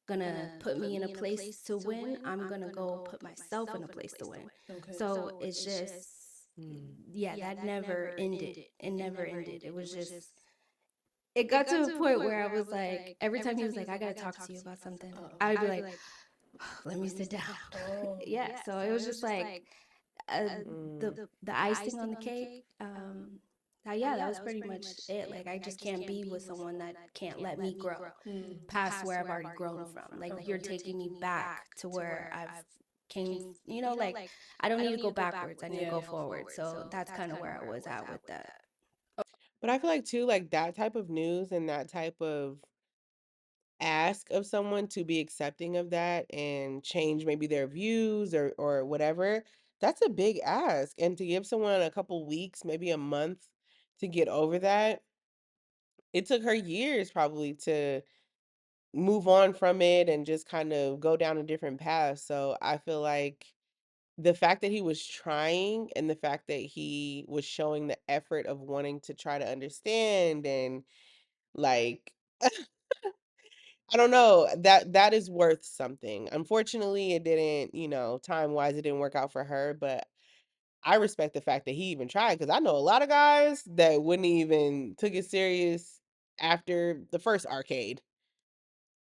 [SPEAKER 4] gonna put me in a place to win, I'm gonna go put myself in a place to win.
[SPEAKER 2] Okay.
[SPEAKER 4] So it's just, yeah, that never ended. It never ended. It was just, it got to a point where I was like, every time he was like, "I gotta talk to you about something," I would be like, "Let me sit down."
[SPEAKER 2] Oh.
[SPEAKER 4] Yeah. So it was just like uh,
[SPEAKER 1] mm,
[SPEAKER 4] the icing on the cake. yeah, that was pretty much it. Like, I just can't be with someone that can't let me grow past where I've already grown from. Like, you're taking me back to where I've came, like, I don't need to go backwards. I need to go forward. So that's kind of where I was at with that.
[SPEAKER 1] But I feel like too, like that type of news and that type of ask of someone to be accepting of that and change maybe their views or whatever, that's a big ask. And to give someone a couple weeks, maybe a month to get over that, it took her years probably to move on from it and just kind of go down a different path. So I feel like the fact that he was trying and the fact that he was showing the effort of wanting to try to understand and like I don't know, that is worth something. Unfortunately, it didn't, time-wise, it didn't work out for her, but I respect the fact that he even tried because I know a lot of guys that wouldn't even took it serious after the first arcade.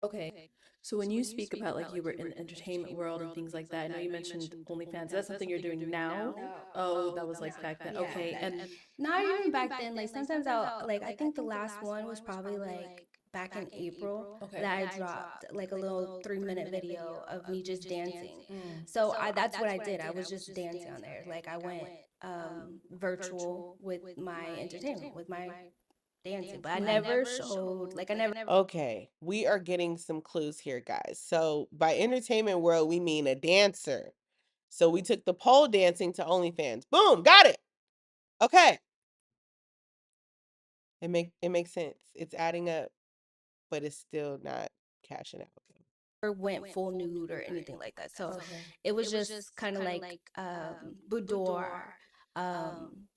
[SPEAKER 2] Okay. So when you speak about like you were in the entertainment world and things like that, I know you mentioned OnlyFans. Is that something you're doing now?
[SPEAKER 4] No.
[SPEAKER 2] Oh, that was like back then.
[SPEAKER 4] Yeah.
[SPEAKER 2] Okay. And
[SPEAKER 4] Not even back then. Like sometimes I'll like I think the last one was probably like back in April
[SPEAKER 2] okay.
[SPEAKER 4] that I dropped like a little 3-minute video of me just dancing. So that's what I did. I was just dancing on there. Like I went virtual with my entertainment, with my dancing. But I never showed like I never
[SPEAKER 1] Okay, we are getting some clues here, guys. So by entertainment world, we mean a dancer. So we took the pole dancing to OnlyFans. Boom, got it. Okay. It makes sense. It's adding up, but it's still not cashing out.
[SPEAKER 4] went full nude or anything like that. So
[SPEAKER 2] okay.
[SPEAKER 4] it was just kind of like boudoir, um,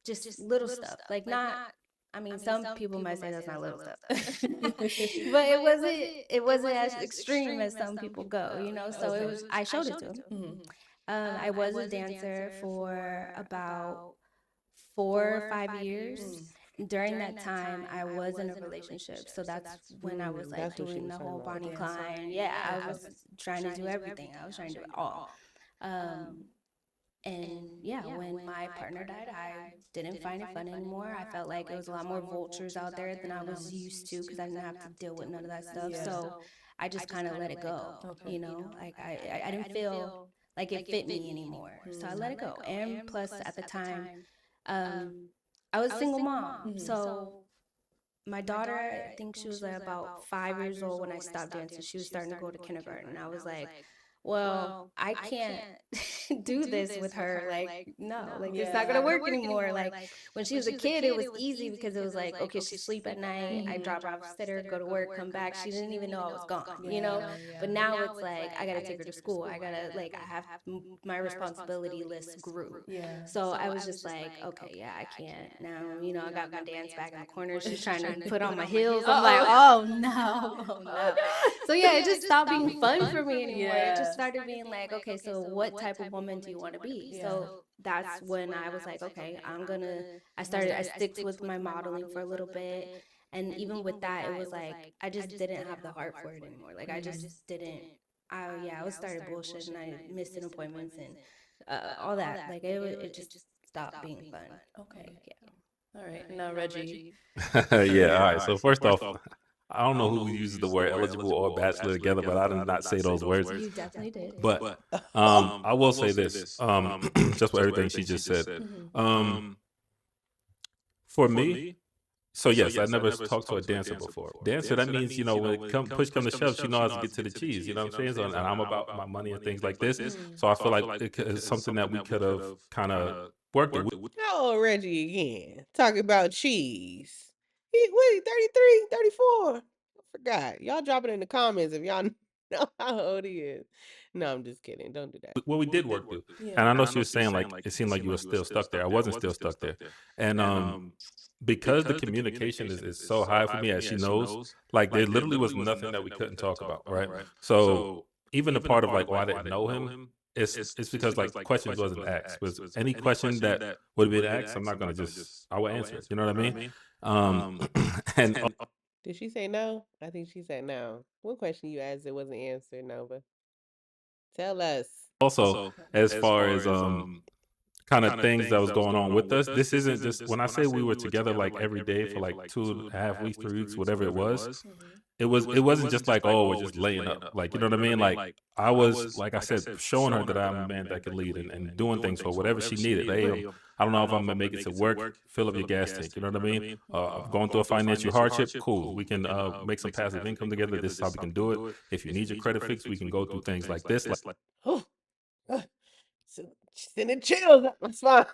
[SPEAKER 4] just little stuff. Like not I mean some people might say that's not little stuff. But it wasn't as extreme as some people go. So it was I showed it to him. I was a dancer for about 4 or 5 years. During that time, I was in a relationship, so that's when I was like
[SPEAKER 1] That's what she
[SPEAKER 4] doing
[SPEAKER 1] was
[SPEAKER 4] the
[SPEAKER 1] talking
[SPEAKER 4] whole
[SPEAKER 1] about.
[SPEAKER 4] Bonnie Clyde. Yeah, I was trying to do everything. I was trying to do it all. Um, and yeah, when my partner died, I didn't find it fun anymore. I felt like it was a lot more vultures out there than I was used to because I didn't have to deal with none of that stuff.
[SPEAKER 2] Yeah.
[SPEAKER 4] So I just kind of let it go.
[SPEAKER 2] Okay.
[SPEAKER 4] Like I didn't feel like it fit me anymore, so I let it go. And plus, at the time, um, I was a single mom, so my daughter, I think she was like about 5 years old when I stopped dancing. She was starting to go to kindergarten. And I was like, well, I can't do this with her. Like, no, like it's not gonna work anymore. Like when she was a kid, it was easy because it was like, okay, she sleep at night, I drop her off, sit her, go to work, come back. She didn't even know I was gone. But now it's like I gotta take her to school. I gotta like I have my responsibility list grew.
[SPEAKER 2] Yeah.
[SPEAKER 4] So I was just like, okay, yeah, I can't now. I got my dance back in the corner. She's trying to put on my heels. I'm like, oh no, oh no. So yeah, it just stopped being fun for me anymore. It just started being like, okay, so what type of woman do you want to be? So that's when I was like, okay, I sticked with my modeling for a little bit. And even with that, it was like, I just didn't have the heart for it anymore. Like, I just didn't, I was started bullshitting. I missing appointments and all that. Like, it just stopped being fun.
[SPEAKER 2] Okay.
[SPEAKER 4] Like, yeah.
[SPEAKER 2] All right. Now, Reggie.
[SPEAKER 3] Yeah. All right. So first off, I don't know who uses the word eligible or bachelor together, but I did not say those words.
[SPEAKER 4] You definitely did.
[SPEAKER 3] But I will say this, just with everything she just said. For me, so yes, I never talked to a dancer before. Dancer, that means, when push come to shove, she knows how to get to the cheese. You know what I'm saying? So, and I'm about my money and things like this. So I feel like it's something that we could have kind of worked with.
[SPEAKER 1] How old Reggie again? Talking about cheese. What, 33, 34? I forgot. Y'all drop it in the comments if y'all know how old he is. No, I'm just kidding. Don't do that.
[SPEAKER 3] Well, we did work through. And I know she was saying like it seemed like you were still stuck there. I wasn't still stuck there. And because the communication is so high for me, as she knows, like there literally was nothing that we couldn't talk about, right? So even the part of like, I didn't know him, it's because like questions wasn't asked. Was any question that would have been asked, I'm not gonna I will answer it. You know what I mean? And
[SPEAKER 1] Did she say no? I think she said no. What question you asked that wasn't answered, Nova? Tell us.
[SPEAKER 3] also as far as kind of things that was going on with us. This isn't just when I say we were together like every day for like 2.5 weeks, 3 weeks, whatever it was. It wasn't just like, oh, we're just laying up. Like, you know what I mean? Like I was, like I said, showing her that I'm a man that can lead and doing things for whatever she needed. Hey, I don't know if I'm gonna make it to work. Fill up your gas tank. You know what I mean? I'm going through a financial hardship. Cool. We can make some passive income together. This is how we can do it. If you need your credit fixed, we can go through things like this. Like,
[SPEAKER 1] Oh, send it chills up my spine.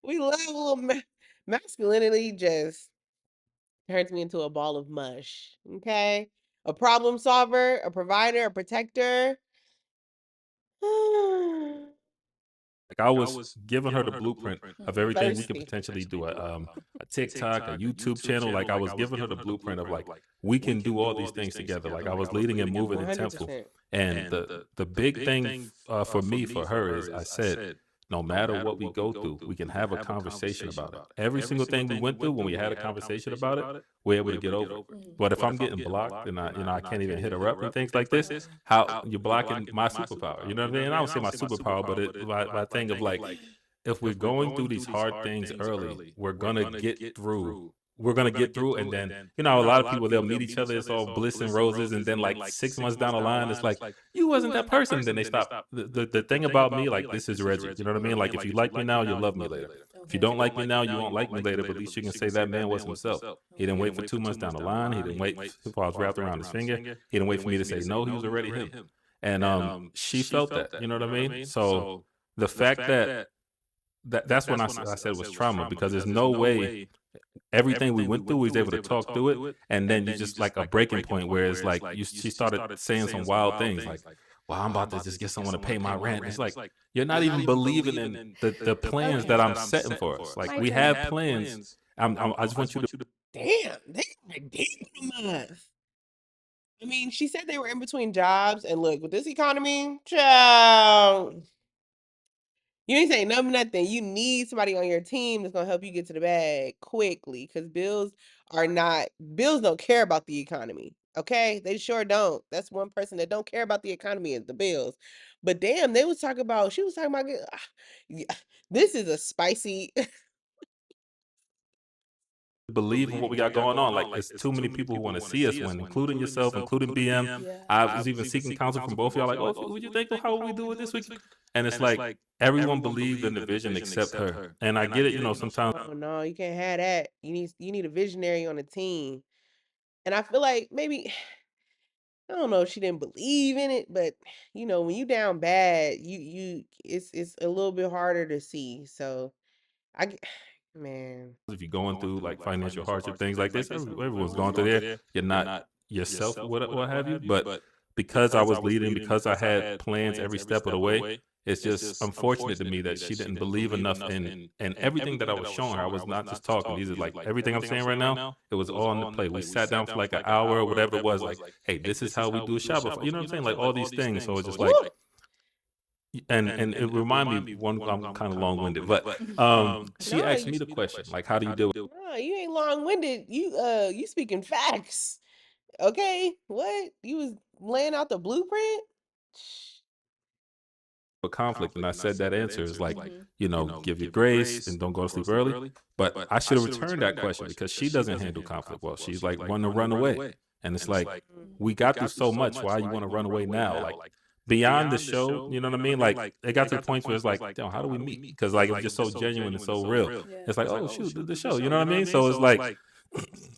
[SPEAKER 1] We love a little masculinity. Just turns me into a ball of mush. Okay, a problem solver, a provider, a protector.
[SPEAKER 3] I was giving her the blueprint of everything we could
[SPEAKER 1] Thirsty.
[SPEAKER 3] potentially do. A TikTok, a YouTube channel. Like I was giving her the blueprint of like we can do all these things together. Like I was leading and moving in temple.
[SPEAKER 1] 100%.
[SPEAKER 3] And the big thing for me, for her, is I said, no matter what we go through, we can have a conversation about it. Every single thing we went through, when we had a conversation about it, we're able to get over it. But if I'm getting blocked and I can't even hit her up and things like this, how you're blocking my superpower? You know what I mean? And I don't say my superpower, but my thing of like, if we're going through these hard things early, we're gonna get through. We're gonna get through, and then a lot of people, they'll meet each other, it's all bliss and roses, and then like 6 months down the line, it's like you wasn't that person. Then they stop. The thing about me, like, this is Reggie. You know what I mean? Like, if you like me now, you'll love me later. If you don't like me now, you won't like me later. But at least you can say that man was himself. He didn't wait for 2 months down the line. He didn't wait before I was wrapped around his finger. He didn't wait for me to say no. He was already him. And she felt that. You know what I mean? So the fact that's when I said it was trauma, because there's no way everything we went through, we was able to talk through it, and then you just like a breaking point where it's like she started saying some wild things like, well, I'm about to just get someone to pay my rent. It's like, you're not even believing in the plans that I'm setting for us. Like, we have plans. I just want you to.
[SPEAKER 1] Damn, they are deep in us. I mean, she said they were in between jobs, and look, with this economy, child, you ain't saying nothing. You need somebody on your team that's gonna help you get to the bag quickly, because bills don't care about the economy. Okay, they sure don't. That's one person that don't care about the economy is the bills. But damn, she was talking about, yeah, this is a spicy.
[SPEAKER 3] Believe in what we got going on. Like, it's too many people who want to see us win, including yourself, including BM. I was even seeking counsel from both of y'all. Like, oh, what you think of how we do it this week? And it's like everyone believed in the vision except her. And I get it. Sometimes
[SPEAKER 1] Oh no, you can't have that. You need a visionary on the team. And I feel like maybe I don't know if she didn't believe in it, but when you down bad, it's a little bit harder to see. So man.
[SPEAKER 3] if you're going through like financial hardship, things like this, everyone's going through there. You're not yourself, what have you. But because I was leading, because I had plans every step of the way, it's just unfortunate to me that she didn't believe enough in everything that I was showing her. I was not just talking. These are like everything I'm saying right now. It was all on the plate. We sat down for like an hour or whatever it was. Like, hey, this is how we do a Shopify. You know what I'm saying? Like all these things. So it's just like, and it reminded me, I'm kind of long-winded, but she asked me the question, like, how do you deal with
[SPEAKER 1] No, you ain't long-winded. You speaking facts. Okay? What? You was laying out the blueprint?
[SPEAKER 3] conflict? And I said that answer is like, give your grace and don't go to sleep early. But I should have returned that question, because she doesn't handle conflict well. She's like, want to run away. And it's like, we got through so much. Why you want to run away now? Like, beyond the show, you know what I mean? Like, it got to the point where it's like, damn, how do we meet? Because like, it was just so genuine and so real. It's like, oh shoot, the show, you know what I mean? So it's like,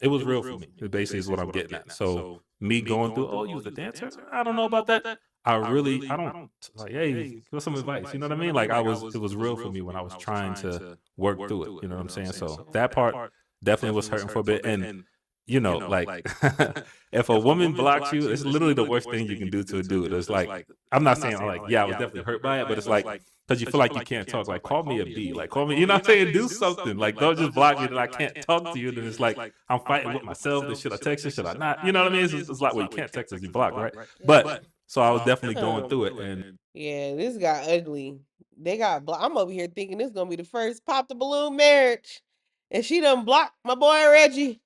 [SPEAKER 3] it was real for me. It basically is what I'm getting at. So me going through, oh, you was a dancer? I don't know about that. I don't like, hey, give us some advice. You know what I mean? Like, it was real for me when I was trying to work through it. You know what I'm saying? So that part definitely was hurting for a bit. And like, if a woman blocks you, it's literally the worst thing you can do to a dude. It's like, I'm not saying like, yeah, I was definitely hurt by it, but it's like, because you feel like you can't talk. Like, call me a B. Like, call me, you know what I'm saying? Do something. Like, don't just block me that I can't talk to you. Then it's like, I'm fighting with myself. Then should I text you? Should I not? You know what I mean? It's like, well, you can't text us, you block, right? But so I was definitely going through it. And
[SPEAKER 1] yeah, this got ugly. They got I'm over here thinking this is gonna be the first pop the balloon marriage, and she done blocked my boy Reggie.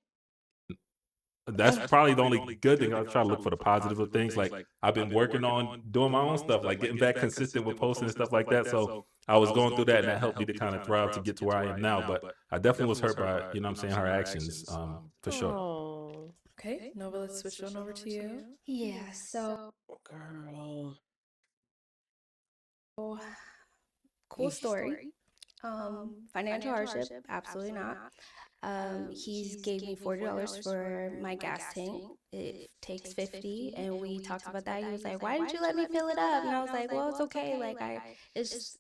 [SPEAKER 3] that's probably the only good thing. I try to look for the positive of things. Like I've been working on doing my own stuff, like getting back consistent with posting and stuff like that. So I was going through that, and that helped me to kind of thrive to get to where I am now. But I definitely was hurt by, you know what I'm saying, her actions, for sure.
[SPEAKER 1] Oh,
[SPEAKER 2] Okay, Nova, let's switch on over to you.
[SPEAKER 4] Yeah, so
[SPEAKER 1] girl.
[SPEAKER 4] cool story. Financial hardship, absolutely not. He's gave me $40 for my gas tank. It takes 50, and we talked about that. He was like, "Why didn't you let me fill it up?" And I was like, "Well, it's okay. Like it's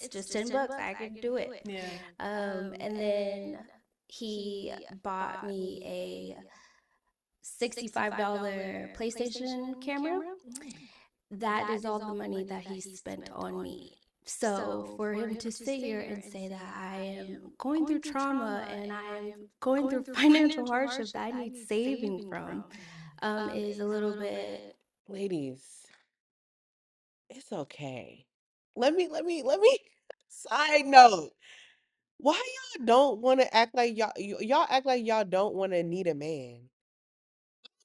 [SPEAKER 4] just $10. I can do it."
[SPEAKER 2] Yeah.
[SPEAKER 4] And then he bought me a $65 PlayStation camera. That is all the money that he spent on me. So for him to sit here and say that I am going through trauma and I am going through financial hardship that I need saving from, is a little bit.
[SPEAKER 1] Ladies, it's okay. Let me side note. Why y'all don't want to act like y'all act like y'all don't want to need a man?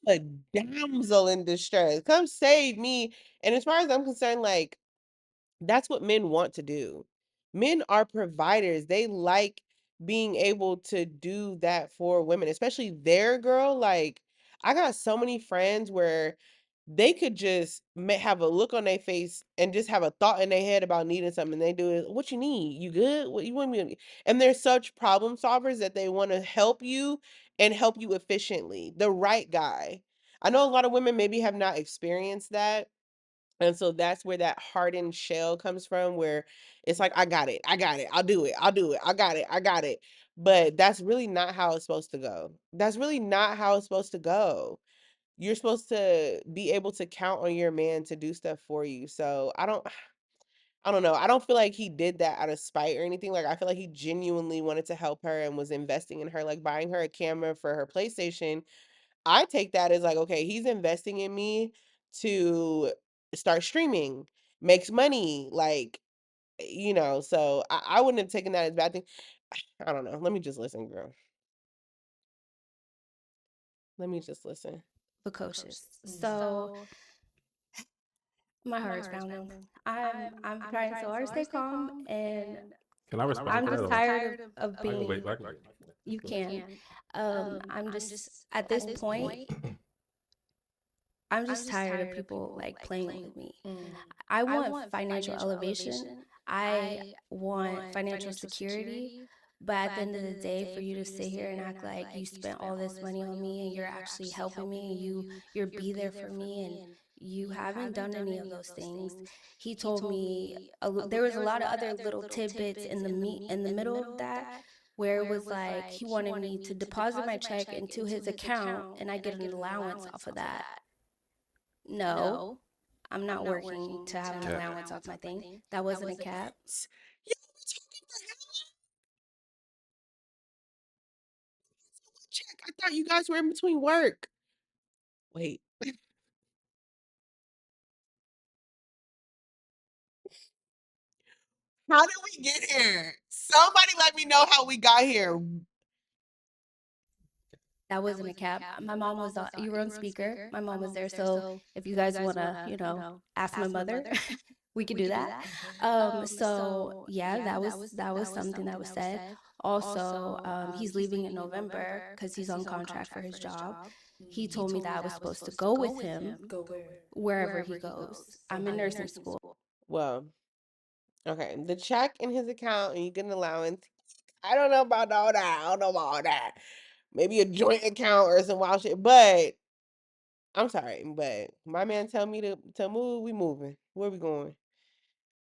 [SPEAKER 1] A damsel in distress. Come save me. And as far as I'm concerned, like that's what men want to do. Men are providers. They like being able to do that for women, especially their girl. Like, I got so many friends where they could just have a look on their face and just have a thought in their head about needing something. They do it. What you need? You good? What you want me? And they're such problem solvers that they want to help you and help you efficiently. The right guy. I know a lot of women maybe have not experienced that, and so that's where that hardened shell comes from, where it's like, I got it. I got it. I'll do it. I'll do it. I got it. I got it. But that's really not how it's supposed to go. That's really not how it's supposed to go. You're supposed to be able to count on your man to do stuff for you. So I don't know. I don't feel like he did that out of spite or anything. Like I feel like he genuinely wanted to help her and was investing in her, like buying her a camera for her PlayStation. I take that as like, okay, he's investing in me to start streaming, makes money, like, so I wouldn't have taken that as a bad thing. I don't know. Let me just listen, girl. Let me just listen.
[SPEAKER 4] Precocious. So my heart is pounding. I'm trying so hard to stay calm, and
[SPEAKER 3] Can I respond
[SPEAKER 4] I'm
[SPEAKER 3] to that?
[SPEAKER 4] just
[SPEAKER 3] Or
[SPEAKER 4] tired of
[SPEAKER 3] I can
[SPEAKER 4] being.
[SPEAKER 3] wait. I can wait.
[SPEAKER 4] You can. I'm just at this point. I'm just tired of people like playing with me. I want financial elevation. I want financial security. But at the end of the day, for you to sit here and act like you spent all this money on me and you're actually helping me and you're be there for me and you haven't done any of those things. He told me there was a lot of other little tidbits in the middle of that, where it was like he wanted me to deposit my check into his account and I get an allowance off of that. No, I'm not working to have an
[SPEAKER 3] Cap.
[SPEAKER 4] allowance off my thing. That wasn't a cap.
[SPEAKER 1] Yeah, we're talking for how long? Check. I thought you guys were in between work. Wait. How did we get here? Somebody let me know how we got here.
[SPEAKER 4] That wasn't a cap. My mom was on, you were on speaker. My mom was there. So if you guys want to, ask my mother, we could do that. So yeah, that was something that was said. Also, he's leaving in November because he's on contract for his job. He told me that I was supposed to go with him
[SPEAKER 2] Go where?
[SPEAKER 4] wherever he goes. I'm in nursing school.
[SPEAKER 1] Well, okay. The check in his account and you get an allowance. I don't know about all that. I don't know about all that. Maybe a joint account or some wild shit. But I'm sorry, but my man tell me to move, we moving. Where we going?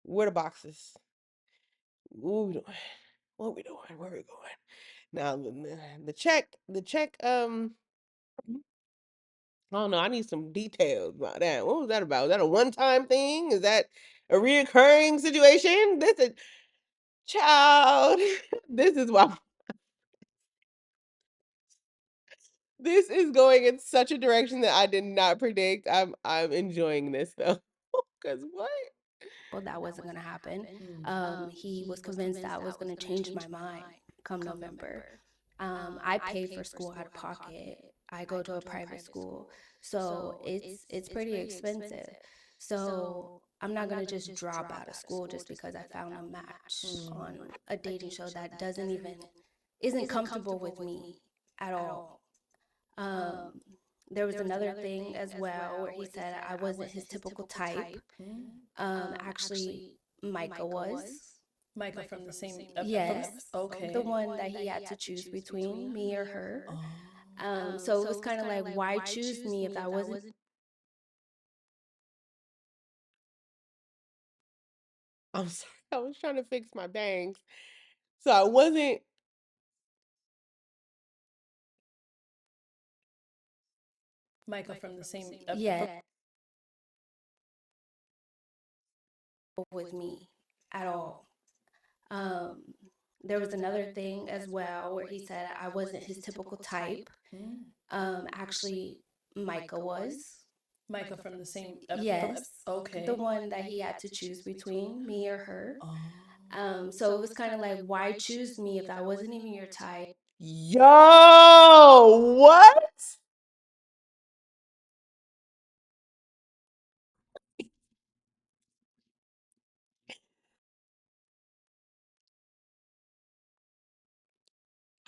[SPEAKER 1] Where the boxes? What we doing? What we doing? Where we going? Now the check, I don't know. I need some details about that. What was that about? Is that a one-time thing? Is that a reoccurring situation? This is child. This is why this is going in such a direction that I did not predict. I'm enjoying this though. Cause what?
[SPEAKER 4] Well, that wasn't going to happen. He was convinced that I was going to change my mind come November. I paid for school out of pocket. I go to a private school, so it's pretty expensive. So I'm not gonna just drop out of school just because I found a match on a dating show that doesn't even isn't comfortable with me at all. Um, there was another thing as well where he said I wasn't his typical type. Actually, Micah was.
[SPEAKER 2] Micah from the same
[SPEAKER 4] Yes,
[SPEAKER 2] okay.
[SPEAKER 4] the one that he had to choose between me or her. So it was kind of like, why choose me if that wasn't
[SPEAKER 1] I'm sorry. I was trying to fix my bangs. So I wasn't.
[SPEAKER 2] Micah from the same
[SPEAKER 4] yes with me at all. Um, there was another thing as well where he said I wasn't his typical type. Actually, Micah was.
[SPEAKER 2] Micah from the same
[SPEAKER 4] Yes,
[SPEAKER 2] okay.
[SPEAKER 4] the one that he had to choose between me or her. So it was kind of like, why choose me if that wasn't even your type?
[SPEAKER 1] Yo, what?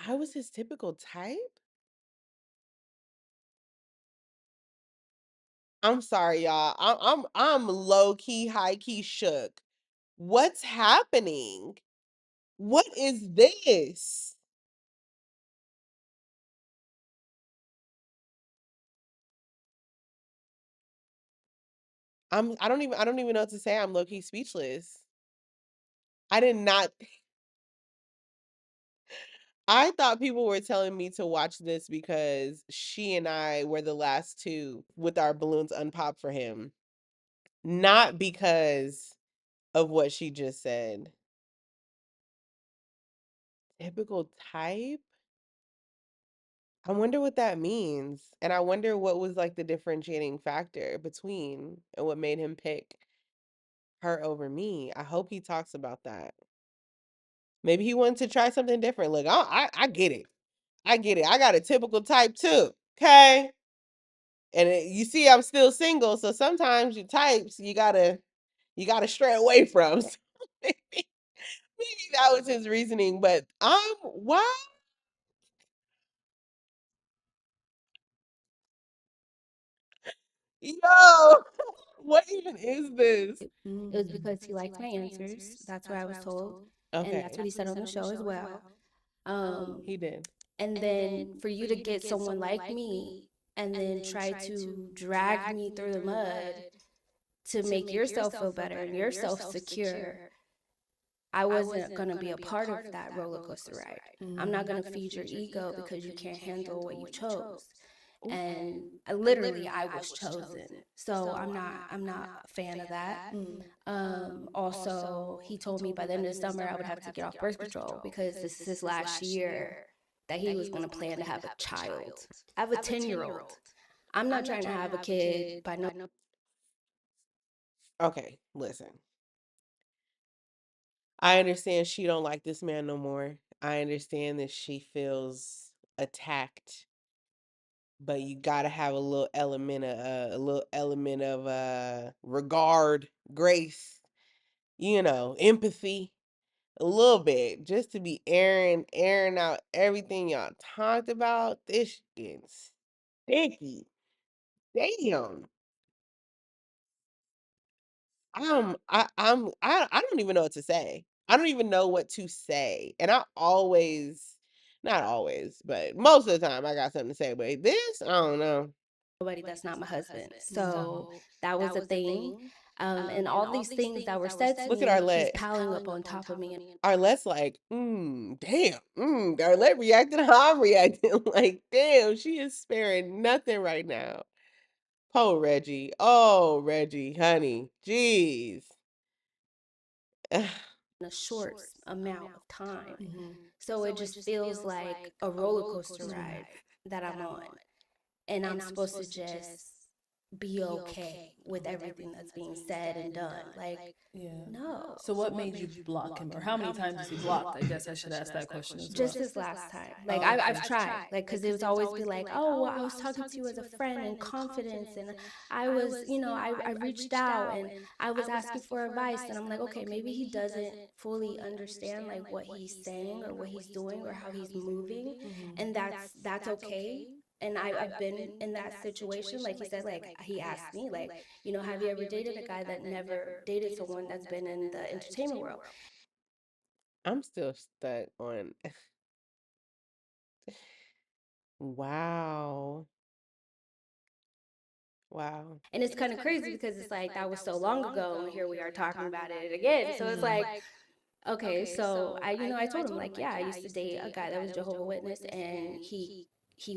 [SPEAKER 1] I was his typical type? I'm sorry, y'all. I'm low key, high key shook. What's happening? What is this? I don't even know what to say. I'm low key speechless. I did not I thought people were telling me to watch this because she and I were the last two with our balloons unpopped for him. Not because of what she just said. Typical type? I wonder what that means. And I wonder what was like the differentiating factor between and what made him pick her over me. I hope he talks about that. Maybe he wanted to try something different. Look, I get it. I get it. I got a typical type too. Okay. And you see, I'm still single, so sometimes your types you gotta stray away from. So maybe that was his reasoning. But what? Yo, what even is this?
[SPEAKER 4] It was because he liked my answers. That's what I was told. And that's
[SPEAKER 1] Okay,
[SPEAKER 4] what he said on the show as well. Um,
[SPEAKER 1] he did.
[SPEAKER 4] and then for you to get someone like me and then try to drag me through the mud to make yourself feel better and yourself secure, I wasn't going to be a part of that roller coaster ride. I'm not going to feed your ego because you can't handle what you chose. And literally I was chosen. So I'm not a fan of that. Also, he told me by the end of the summer I would have to get off birth control because this is his last year that he was going to plan to have a child. I have a 10-year-old. I'm not trying to have a kid by no.
[SPEAKER 1] Okay, listen. I understand she don't like this man no more. I understand that she feels attacked, but you gotta have a little element of regard, grace, empathy, a little bit, just to be airing out everything y'all talked about. This getting sticky. Damn. I don't even know what to say. I don't even know what to say. And I always, not always, but most of the time I got something to say. But this, I don't know.
[SPEAKER 4] Nobody that's not my husband. So that was a thing. And all these things that were said to
[SPEAKER 1] Look at
[SPEAKER 4] me, he's
[SPEAKER 1] Arlette.
[SPEAKER 4] piling up on top of me.
[SPEAKER 1] Arlette's like, damn. Arlette reacted how I'm reacting. Like, damn, she is sparing nothing right now. Oh, Reggie. Oh, Reggie, honey. Jeez.
[SPEAKER 4] In a short amount of time. So it just feels like a roller coaster ride that I'm on. And I'm supposed to just be okay with everything that's being said and done. Like,
[SPEAKER 2] Yeah.
[SPEAKER 4] no.
[SPEAKER 2] So what made you block him, or how many times is he blocked? I guess I should ask that question as well.
[SPEAKER 4] Just this last time. Like,
[SPEAKER 2] Oh,
[SPEAKER 4] I've
[SPEAKER 2] okay.
[SPEAKER 4] tried, like, because it was always be like, oh, well, I was talking to you as a friend and confidence, and I was, I reached out and I was asking for advice, and I'm like, okay, maybe he doesn't fully understand like what he's saying or what he's doing or how he's moving, and that's okay. And I've been in that situation. Like he said, like he asked me, like, have you ever dated a guy that never dated someone that's been in the entertainment world?
[SPEAKER 1] I'm still stuck on wow. Wow.
[SPEAKER 4] And it's kind of crazy because it's like that was so long ago, and here we are talking about it again. So it's like, okay, so I told him like, yeah, I used to date a guy that was Jehovah Witness, and he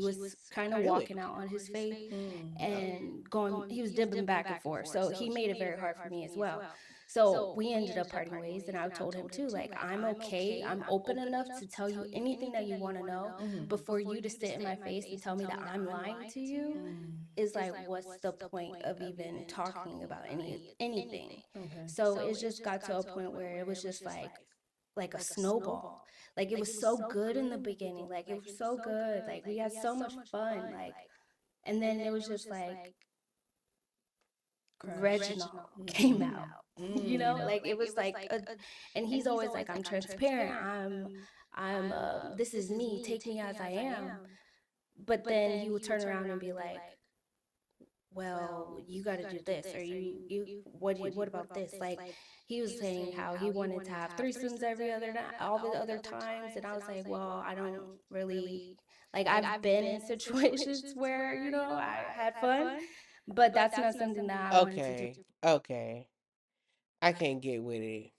[SPEAKER 4] was kind of
[SPEAKER 1] Really?
[SPEAKER 4] walking out on his faith
[SPEAKER 1] Oh.
[SPEAKER 4] and going, he was dipping back and forth. So he made it very hard for me as well. So we ended up parting ways, and I told him too, like, I'm okay. I'm open enough to tell you anything that you want to know, but for you to sit in my face and tell me that I'm lying to you is like, what's the point of even talking about anything?
[SPEAKER 2] Okay.
[SPEAKER 4] So it just got to a point where it was just like a snowball. Like, it was so good in the beginning, like it was so good, like we had so much fun, like, and then it was just like
[SPEAKER 2] Crash.
[SPEAKER 4] Reginald came out. Like it was like and he's always like, I'm transparent, I'm this is me, take me as I am. But then he would turn around and be like, well, you got to do this, or what about this? Like, he was saying how he wanted to have threesomes every other night, all the other times, and I was like, well, I don't really, like, I've been in situations where I had fun, but that's not something that I wanted to do.
[SPEAKER 1] Okay. Okay. I can't get with it.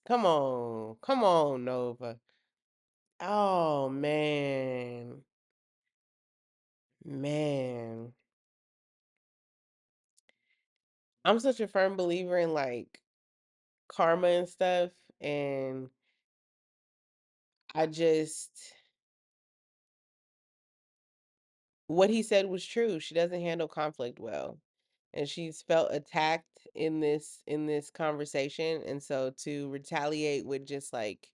[SPEAKER 1] Come on. Come on, Nova. Oh man. Man. I'm such a firm believer in like karma and stuff, and I just what he said was true. She doesn't handle conflict well. And she's felt attacked in this conversation, and so to retaliate with just like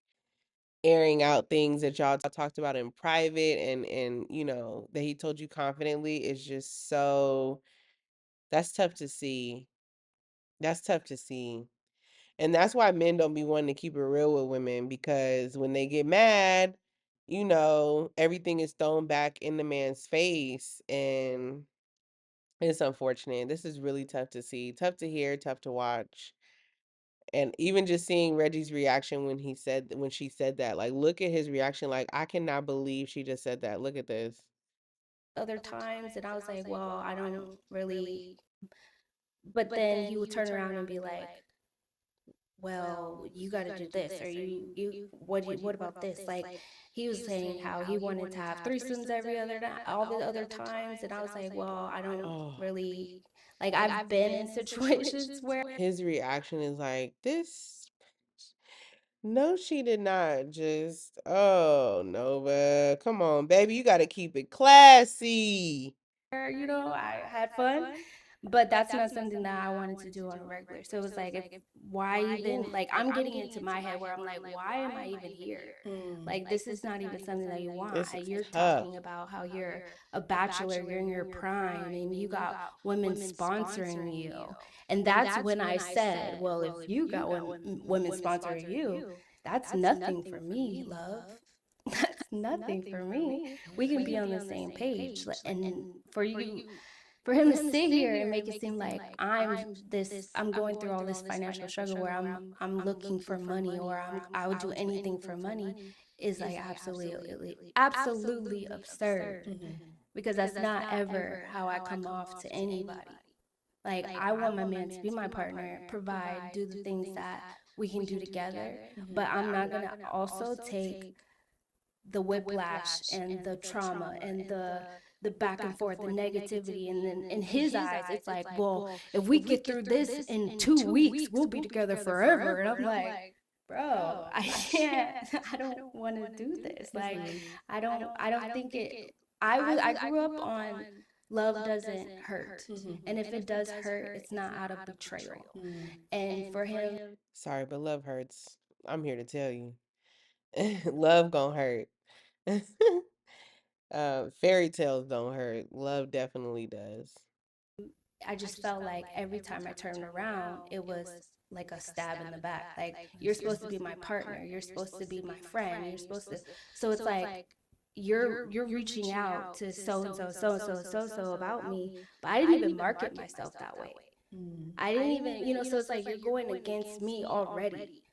[SPEAKER 1] airing out things that y'all talked about in private, and that he told you confidently is just so that's tough to see. That's tough to see. And that's why men don't be wanting to keep it real with women, because when they get mad, everything is thrown back in the man's face, and it's unfortunate. This is really tough to see, tough to hear, tough to watch. And even just seeing Reggie's reaction when she said that, like, look at his reaction, like, I cannot believe she just said that. Look at this.
[SPEAKER 4] Other times, and I was like, well, I don't really, but then he would turn around and be like, well, you got to do this, or what about this? Like, he was saying how he wanted to have threesomes every other night, all the other times, and I was like, well, I don't
[SPEAKER 1] Oh,
[SPEAKER 4] really, like, I've been in situations where
[SPEAKER 1] his reaction is like, this. No, she did not. Just, oh, Nova. Come on, baby. You got to keep it classy.
[SPEAKER 4] I had fun, but that's not something that I wanted to do on a regular. So it was like, if why even, like, I'm getting into my head where I'm like, why am I even here? Like, this is not even something that you want.
[SPEAKER 1] This is
[SPEAKER 4] You're
[SPEAKER 1] tough.
[SPEAKER 4] talking about how you're a bachelor, you're in your prime, and you got women sponsoring you. And that's when I said, well, if you got women sponsoring you, that's nothing for me, love. That's nothing for me. We can be on the same page. And for him to sit here and make it seem like I'm going through all this financial struggle where I'm looking for money, or I would do anything for money, is like absolutely absurd, because that's not ever how I come off to anybody. Like, I want my man to be my partner, provide, do the things that we can do together, but I'm not going to also take the whiplash and the trauma and the back and forth, the negativity, and then in his eyes it's like, well, if we get through this in 2 weeks, we'll be together forever. And I'm like, bro, I can't. I don't want to do this. Like, I don't think it. I grew up on love doesn't hurt. And if it does hurt, it's not out of betrayal. And for him,
[SPEAKER 1] Sorry, but love hurts. I'm here to tell you. Love gonna hurt. Fairy tales don't hurt. Love definitely does.
[SPEAKER 4] I just felt like every time I turned around, it was like a stab in the back. Like, you're supposed to be my partner, you're supposed to be my friend, you're supposed to. So it's like you're reaching out to so and so, so and so, so and so about me, but I didn't even market myself that way. I didn't even, so it's like you're going against me already.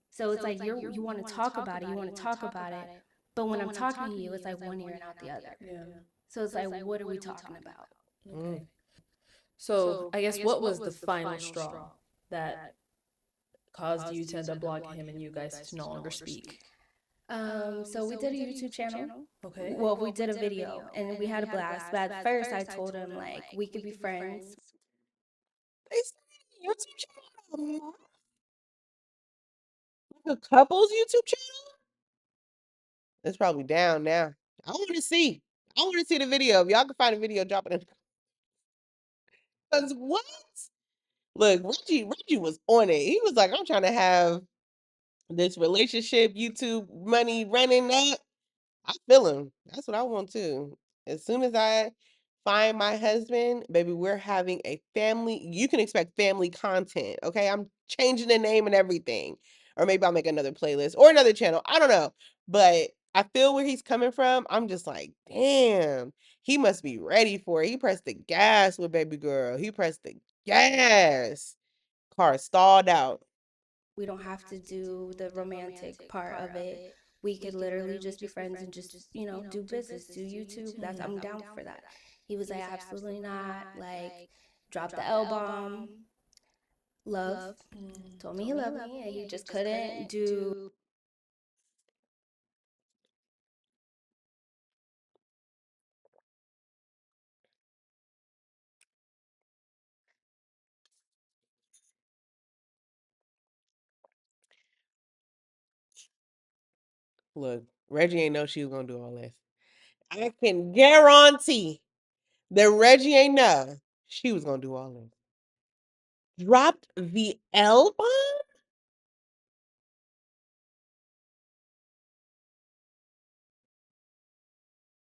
[SPEAKER 4] So it's like you want to talk about it, you want to talk about it, but when I'm talking to you, it's like one ear and out the other. Yeah. So it's like, what are we talking about?
[SPEAKER 2] Okay. So I guess what was the final straw that caused you to end up blocking him and you guys to no longer speak?
[SPEAKER 4] So we did a YouTube channel.
[SPEAKER 2] Okay.
[SPEAKER 4] Well, we did a video and we had a blast. But at first, I told him like we could be friends.
[SPEAKER 1] They started a YouTube channel. Like a couple's YouTube channel? It's probably down now. I want to see. I want to see the video. If y'all can find a video, drop it in. Cause what? Look, Reggie was on it. He was like, I'm trying to have this relationship, YouTube money running up. I feel him. That's what I want too. As soon as I find my husband, baby, we're having a family. You can expect family content. Okay. I'm changing the name and everything. Or maybe I'll make another playlist or another channel. I don't know. But I feel where he's coming from. I'm just like, damn, he must be ready for it. He pressed the gas with baby girl. He pressed the gas. Car stalled out.
[SPEAKER 4] We don't have to do the romantic part of it. We could literally just be friends and just, do business, do YouTube. I'm down for that. He was like, absolutely not. Like, drop the L bomb. Love. Told me he loved me and he just couldn't do.
[SPEAKER 1] Look, Reggie ain't know she was gonna do all this. I can guarantee that Reggie ain't know she was gonna do all this. Dropped the L bomb?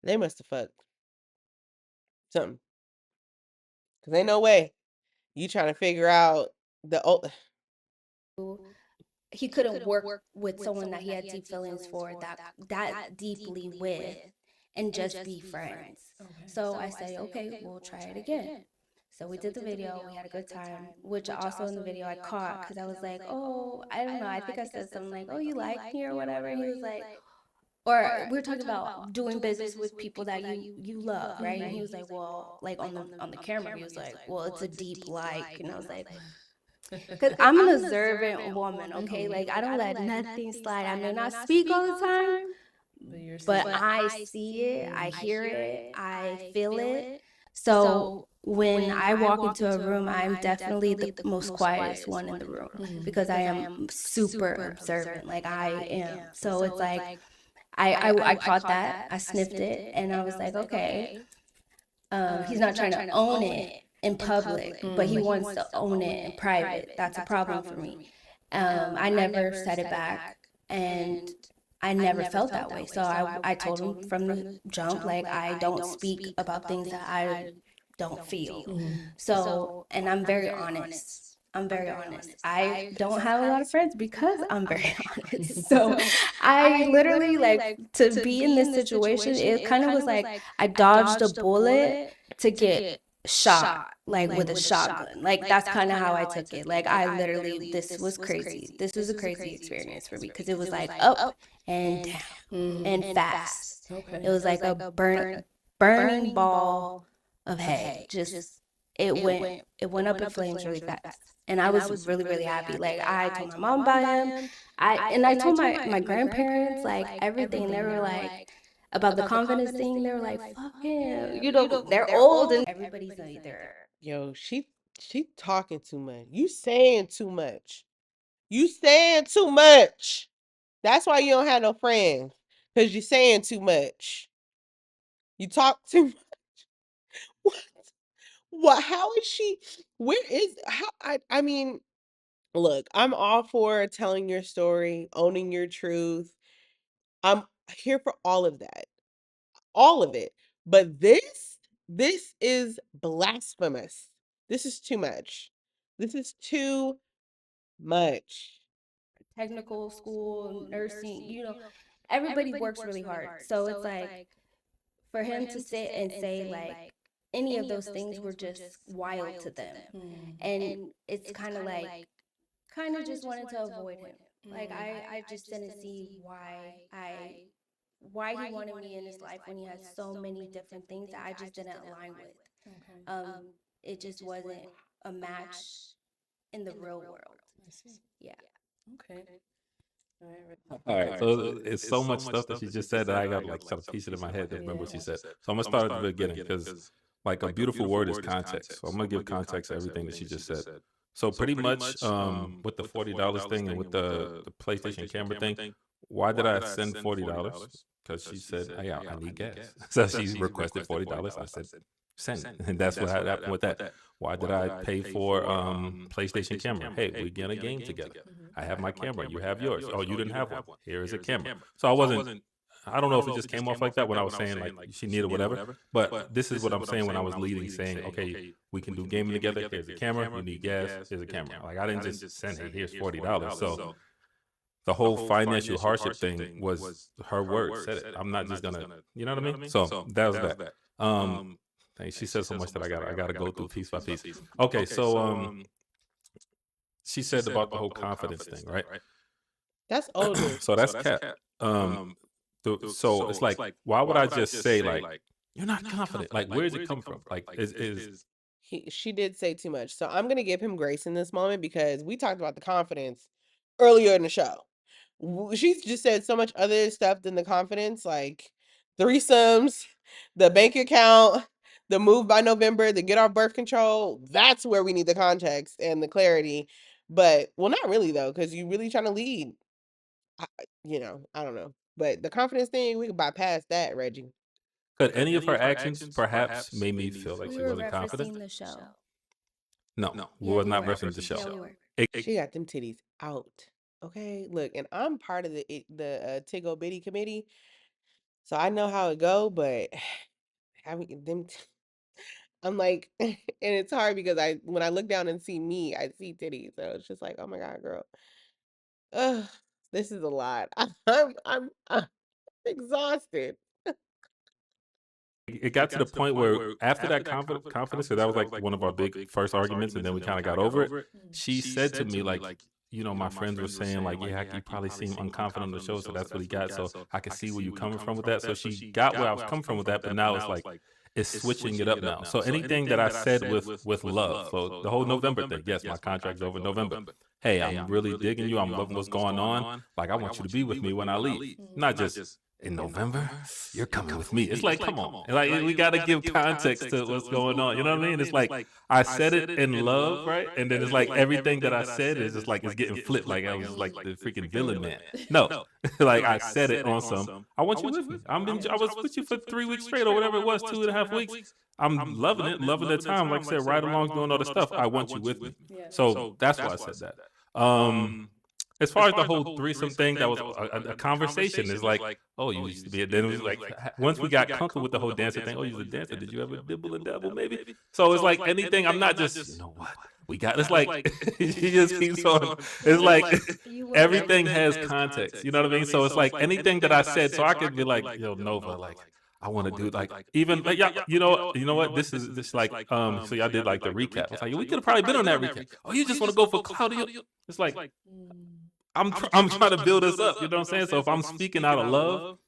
[SPEAKER 1] They must have fucked. Something. Cause ain't no way you trying to figure out the old.
[SPEAKER 4] He couldn't work with someone that he had deep feelings for, that deeply with, and just be friends. So I said, okay, we'll try it again. So we did the video, we had a good time, which also in the video I caught because I was like, oh, I don't know, I think I said something like, oh, you like me or whatever. And he was like, or we were talking about doing business with people that you love, right? And he was like, well, like on the camera, he was like, well, it's a deep like, and I was like, because I'm an observant woman, okay? Like, I don't let nothing slide. I may not speak all the time, but I see it, I hear it, I feel it. So when I walk into a room, I'm definitely the most quietest one in the room because I am super observant. Like, I am. So it's like, I caught that, I sniffed it, and I was like, okay, he's not trying to own it in public, but he wants to own it in private. That's a problem for me. I never said it back, and I never felt that way. So I told him from the jump, like, I don't speak about things that I don't feel. So, and I'm very honest. I'm very honest. I don't have a lot of friends because I'm very honest. So I literally, like, to be in this situation, it kind of was like I dodged a bullet to get shot, like with a shotgun. Like, that's kind of how I took it. Like, I literally, this was crazy. This was a crazy experience for me because it was like up and down and fast. It was like a burning ball of hay. Just it went up in flames really fast. And I was really, really happy. Like, I told my mom about him. I told my grandparents, like, everything. They were like, about the confidence thing, they were like, fuck him. They're old and everybody's either.
[SPEAKER 1] Yo, she talking too much. You saying too much. You saying too much. That's why you don't have no friends. Cause you saying too much. You talk too much. What? How is she? Where is how? I mean, look, I'm all for telling your story, owning your truth. I'm here for all of it. But this is blasphemous. This is too much. This is too much.
[SPEAKER 4] Technical school, nursing, everybody works really hard. So it's like for him to sit and say like any of those things were just wild to them. And it's kind of just wanted to avoid him. Like I just didn't see why he wanted me in his life when he has so many different things that I just didn't align with. It just wasn't a match in the real world. Yeah.
[SPEAKER 2] Okay.
[SPEAKER 3] All right, so it's so much stuff that she just said that I got like sort of piece it in my head to remember what she said. So I'm gonna start at the beginning because like a beautiful word is context. So I'm gonna give context to everything that she just said. So pretty much with the $40 thing and with the PlayStation camera thing, why did I send $40? Because she said, "Hey, I need gas." So she requested $40. I said, "Send," and that's what happened with that. Why did I pay for PlayStation camera? Hey, we get a game together. I have my camera. You have yours. Oh, you didn't have one. Here is a camera. So I wasn't. I don't know if it just came off like that when I was saying like she needed whatever, but this is what I'm saying when I was leading, saying, okay, we can do gaming together. Here's a camera. You need gas. Here's a camera. Like I didn't just send hey, here's $40. So the whole financial hardship thing was her word said it. I'm not just gonna, you know what I mean? So that was that. She said so much that I gotta go through piece by piece. Okay, so she said about the whole confidence thing, right?
[SPEAKER 1] That's older.
[SPEAKER 3] So that's cat. So it's like, why would I just say like you're not confident? Like, where does it come from? Like, is
[SPEAKER 1] She did say too much. So I'm gonna give him grace in this moment because we talked about the confidence earlier in the show. She's just said so much other stuff than the confidence, like threesomes, the bank account, the move by November, the get off birth control. That's where we need the context and the clarity. But well, not really though, because you really trying to lead. I don't know. But the confidence thing, we could bypass that, Reggie.
[SPEAKER 3] could any of her actions perhaps made me feel like
[SPEAKER 4] We
[SPEAKER 3] she
[SPEAKER 4] were
[SPEAKER 3] wasn't confident?
[SPEAKER 4] referencing the show.
[SPEAKER 3] No, we
[SPEAKER 4] Yeah,
[SPEAKER 3] were
[SPEAKER 4] we
[SPEAKER 3] not
[SPEAKER 4] were.
[SPEAKER 3] referencing the show.
[SPEAKER 4] Yeah, we were.
[SPEAKER 1] She got them titties out. Okay, look, and I'm part of the Tiggo Bitty committee, so I know how it go. But having them, I'm like, and it's hard because when I look down and see me, I see titties, so it's just like, oh my god, girl, ugh, this is a lot. I'm exhausted.
[SPEAKER 3] It got to the point where after that confidence, because that was like one of our big first arguments, and then we kind of got over it. She said to me like, my friends were saying like, yeah, you probably seem unconfident on the show, so that's what he got. So I can see where you coming from with that. So she got where I was coming from with that, but now it's like it's switching it up now. So anything that I said with love, so the whole November thing, yes, my contract's over November. Hey, I'm really digging you. I'm loving what's going on. Like I want you to be with me when I leave, not just in November, you're coming with me. It's like, come on. Like, we got to give context to what's going on. You know what I mean? It's like, I said it in love, right? And then it's like everything that I said is just like, it's getting flipped. Like, I was like the freaking villain man. No, like, I said it on some, I want you with me. I was with you for 3 weeks straight or whatever it was, 2.5 weeks. I'm loving it, loving the time. Like I said, right along doing all the stuff. I want you with me. So that's why I said that. As far as the whole threesome thing, that was a conversation. It's like, oh, you used to be. Then it was like, once we got comfortable with the whole dancing thing, oh, you was a dancer. Did you ever dibble and dabble, maybe? So it's like anything. I'm not just, you know what? We got. It's like she just keeps on. It's like everything has context. You know what I mean? So it's like anything that I said. So I could be like, yo, Nova, like, I want to do like even like yeah, you know what? This is this like so y'all did like the recap. It's like we could have probably been on that recap. Oh, you just want to go for cloud? It's like I'm trying to build us up. You know what I'm saying? So if I'm speaking out of love,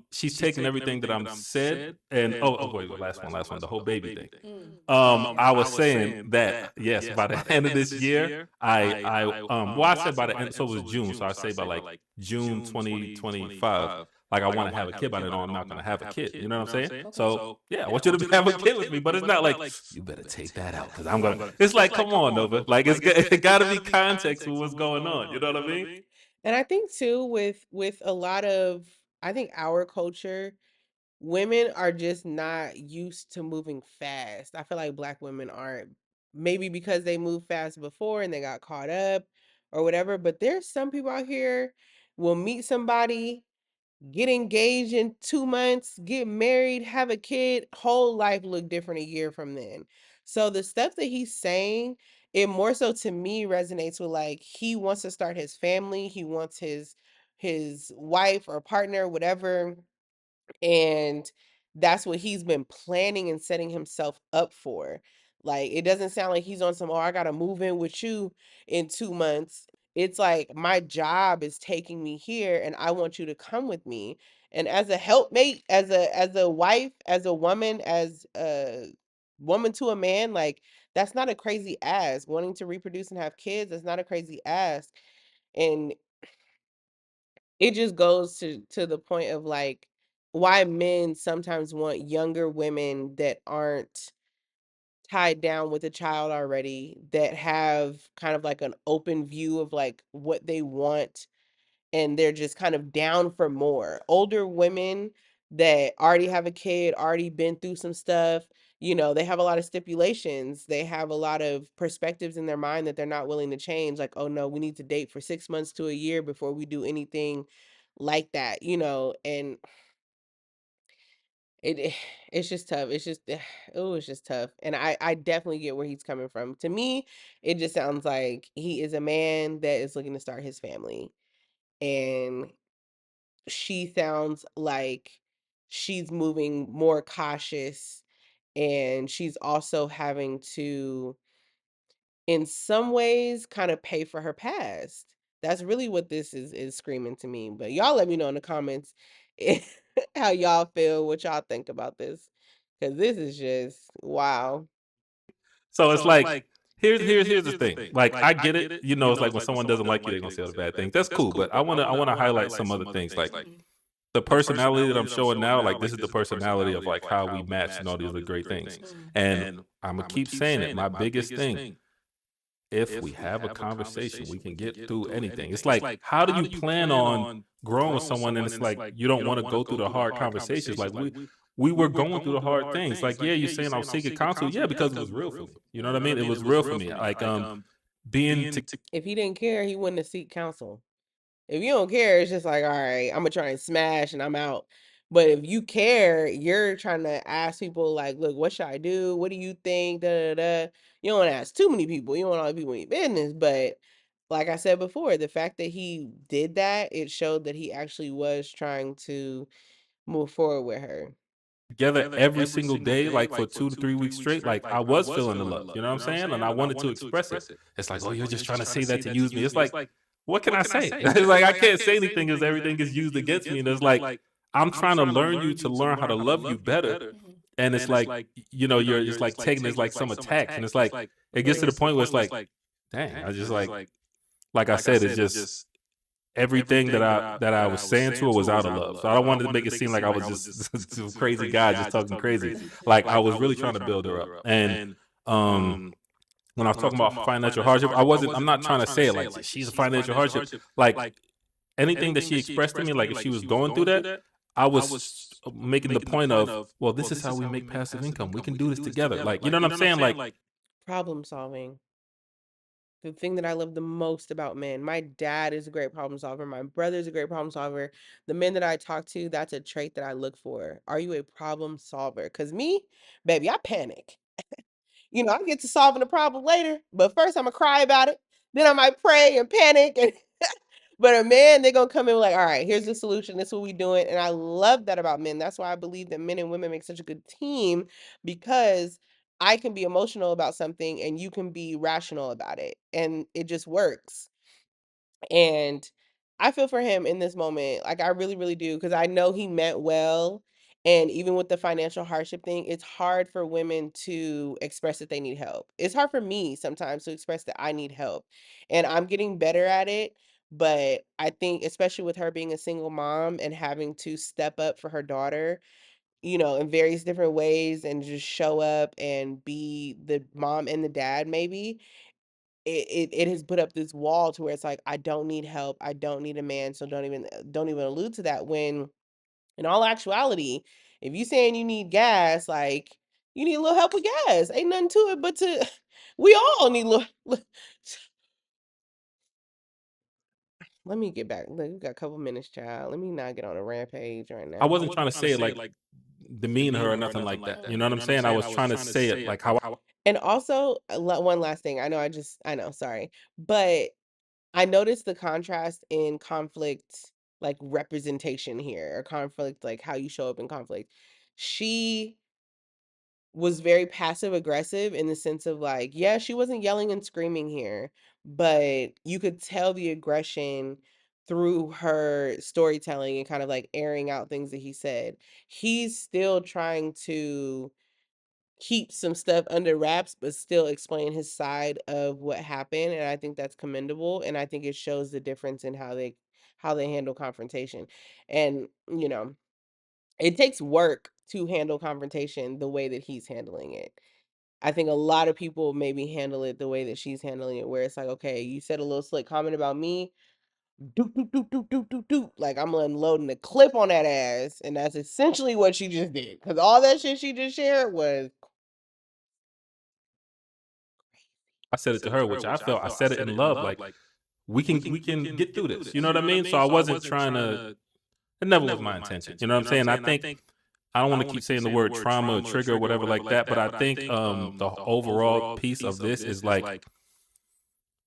[SPEAKER 3] she's taking everything that I'm said and wait, last one, the whole baby thing. I was saying that yes, by the end of this year, I said by the end, so it was June, so I say by like June 2025. Like I want to have a kid, but I know I'm not going to have a kid. You know what I'm saying? So yeah, I want you to have a kid with me, but it's not like you better take that out because I'm gonna. It's like come on, Nova. Like it got to be context for what's going on. You know what I mean?
[SPEAKER 1] And I think too with a lot of I think our culture, women are just not used to moving fast. I feel like black women aren't. Maybe because they moved fast before and they got caught up or whatever, but there's some people out here will meet somebody, get engaged in 2 months, get married, have a kid, whole life look different a year from then. So the stuff that he's saying, it more so to me resonates with like he wants to start his family, he wants his wife or partner, whatever, and that's what he's been planning and setting himself up for. Like, it doesn't sound like he's on some, oh, I gotta move in with you in 2 months. It's like my job is taking me here and I want you to come with me. And as a helpmate, as a wife, as a woman, as a woman to a man, like that's not a crazy ask. Wanting to reproduce and have kids, that's not a crazy ask. And it just goes to the point of, like, why men sometimes want younger women that aren't tied down with a child already, that have kind of, like, an open view of, like, what they want, and they're just kind of down for more. Older women that already have a kid, already been through some stuff, they have a lot of stipulations. They have a lot of perspectives in their mind that they're not willing to change. Like, oh no, we need to date for 6 months to a year before we do anything like that. And it it's just tough. It's just oh, it's just tough. And I definitely get where he's coming from. To me, it just sounds like he is a man that is looking to start his family. And she sounds like she's moving more cautious, and she's also having to, in some ways, kind of pay for her past. That's really what this is screaming to me. But y'all let me know in the comments how y'all feel, what y'all think about this. Cause this is just wow.
[SPEAKER 3] So it's like here's the thing. Like I get it. You know, it's like when someone doesn't like you, they're gonna say all the bad things. That's cool. But I wanna highlight some other things. Like the personality that I'm showing now, like this is the personality of like how we match and all these other great things. And I'm gonna keep saying it. My biggest thing, if we have a conversation, we can get through anything. It's like, how do you plan on growing with someone and it's like you don't want to go through the hard conversations? Like we were going through the hard things. Like, yeah, you're saying I was seeking counsel. Yeah, because it was real for me. You know what I mean? It was real for me. Like being to
[SPEAKER 1] If he didn't care, he wouldn't have seek counsel. If you don't care, it's just like, all right, I'm gonna try and smash and I'm out. But if you care, you're trying to ask people like, look, what should I do? What do you think? Da, da, da. You don't want to ask too many people. You don't want all the people in your business. But like I said before, the fact that he did that, it showed that he actually was trying to move forward with her.
[SPEAKER 3] together every single day, like for 2 to 3 weeks straight, like I was feeling the love. You know what I'm saying? And I wanted to express it. It's like, oh, you're just trying to say that to use me. It's like, what can I say? It's like I can't say anything because everything is used against me. And it's like I'm trying to learn you to learn how to love you better. And it's like, you're it's like taking this like some attacks. And it's like it gets to the point where it's like, dang, I just like I said, it's just everything that I was saying to her was out of love. So I don't want to make it seem like I was just some crazy guy just talking crazy. Like I was really trying to build her up. And when I was talking about financial hardship, I'm not trying to say it like she's a financial hardship. Like anything that she expressed to me, like if she was going through that, I was making the point of, well, this is how we make passive income. We can do this together. Like, you know what I'm saying? Like
[SPEAKER 1] Problem solving. The thing that I love the most about men. My dad is a great problem solver. My brother is a great problem solver. The men that I talk to, that's a trait that I look for. Are you a problem solver? Because me, baby, I panic. I get to solving the problem later, but first I'm gonna cry about it. Then I might pray and panic. And but a man, they're gonna come in like, all right, here's the solution. This is what we doing. And I love that about men. That's why I believe that men and women make such a good team because I can be emotional about something and you can be rational about it. And it just works. And I feel for him in this moment. Like I really, really do, because I know he meant well. And even with the financial hardship thing, it's hard for women to express that they need help. It's hard for me sometimes to express that I need help. And I'm getting better at it. But I think, especially with her being a single mom and having to step up for her daughter, in various different ways and just show up and be the mom and the dad, maybe it has put up this wall to where it's like, I don't need help. I don't need a man. So don't even allude to that when in all actuality, If you saying you need gas, like you need a little help with gas. Ain't nothing to it but to we all need let me get back. Look, we got a couple minutes, child. Let me not get on a rampage right
[SPEAKER 3] I
[SPEAKER 1] now.
[SPEAKER 3] wasn't trying to say it like demean her or nothing like that. You know what I'm saying? I was trying to say it like how
[SPEAKER 1] And also, one last thing. I know, sorry. But I noticed the contrast in conflict, like representation here, or conflict, like how you show up in conflict. She was very passive aggressive in the sense of like, yeah, she wasn't yelling and screaming here, but you could tell the aggression through her storytelling and kind of like airing out things that he said. He's still trying to keep some stuff under wraps, but still explain his side of what happened. And I think that's commendable. And I think it shows the difference in how they handle confrontation. And, it takes work to handle confrontation the way that he's handling it. I think a lot of people maybe handle it the way that she's handling it, where it's like, okay, you said a little slick comment about me, doop, doop, doop, doop, doop, doop, doop. Like I'm unloading the clip on that ass. And that's essentially what she just did. Because all that shit she just shared was
[SPEAKER 3] I said it to her, which I felt I said it in love. Like we can get through this. You know what I mean? So I wasn't trying to. It never was my intention. You know what I'm saying? I think I don't want to keep saying the word trauma or trigger or whatever like that, but I think the overall piece of this is like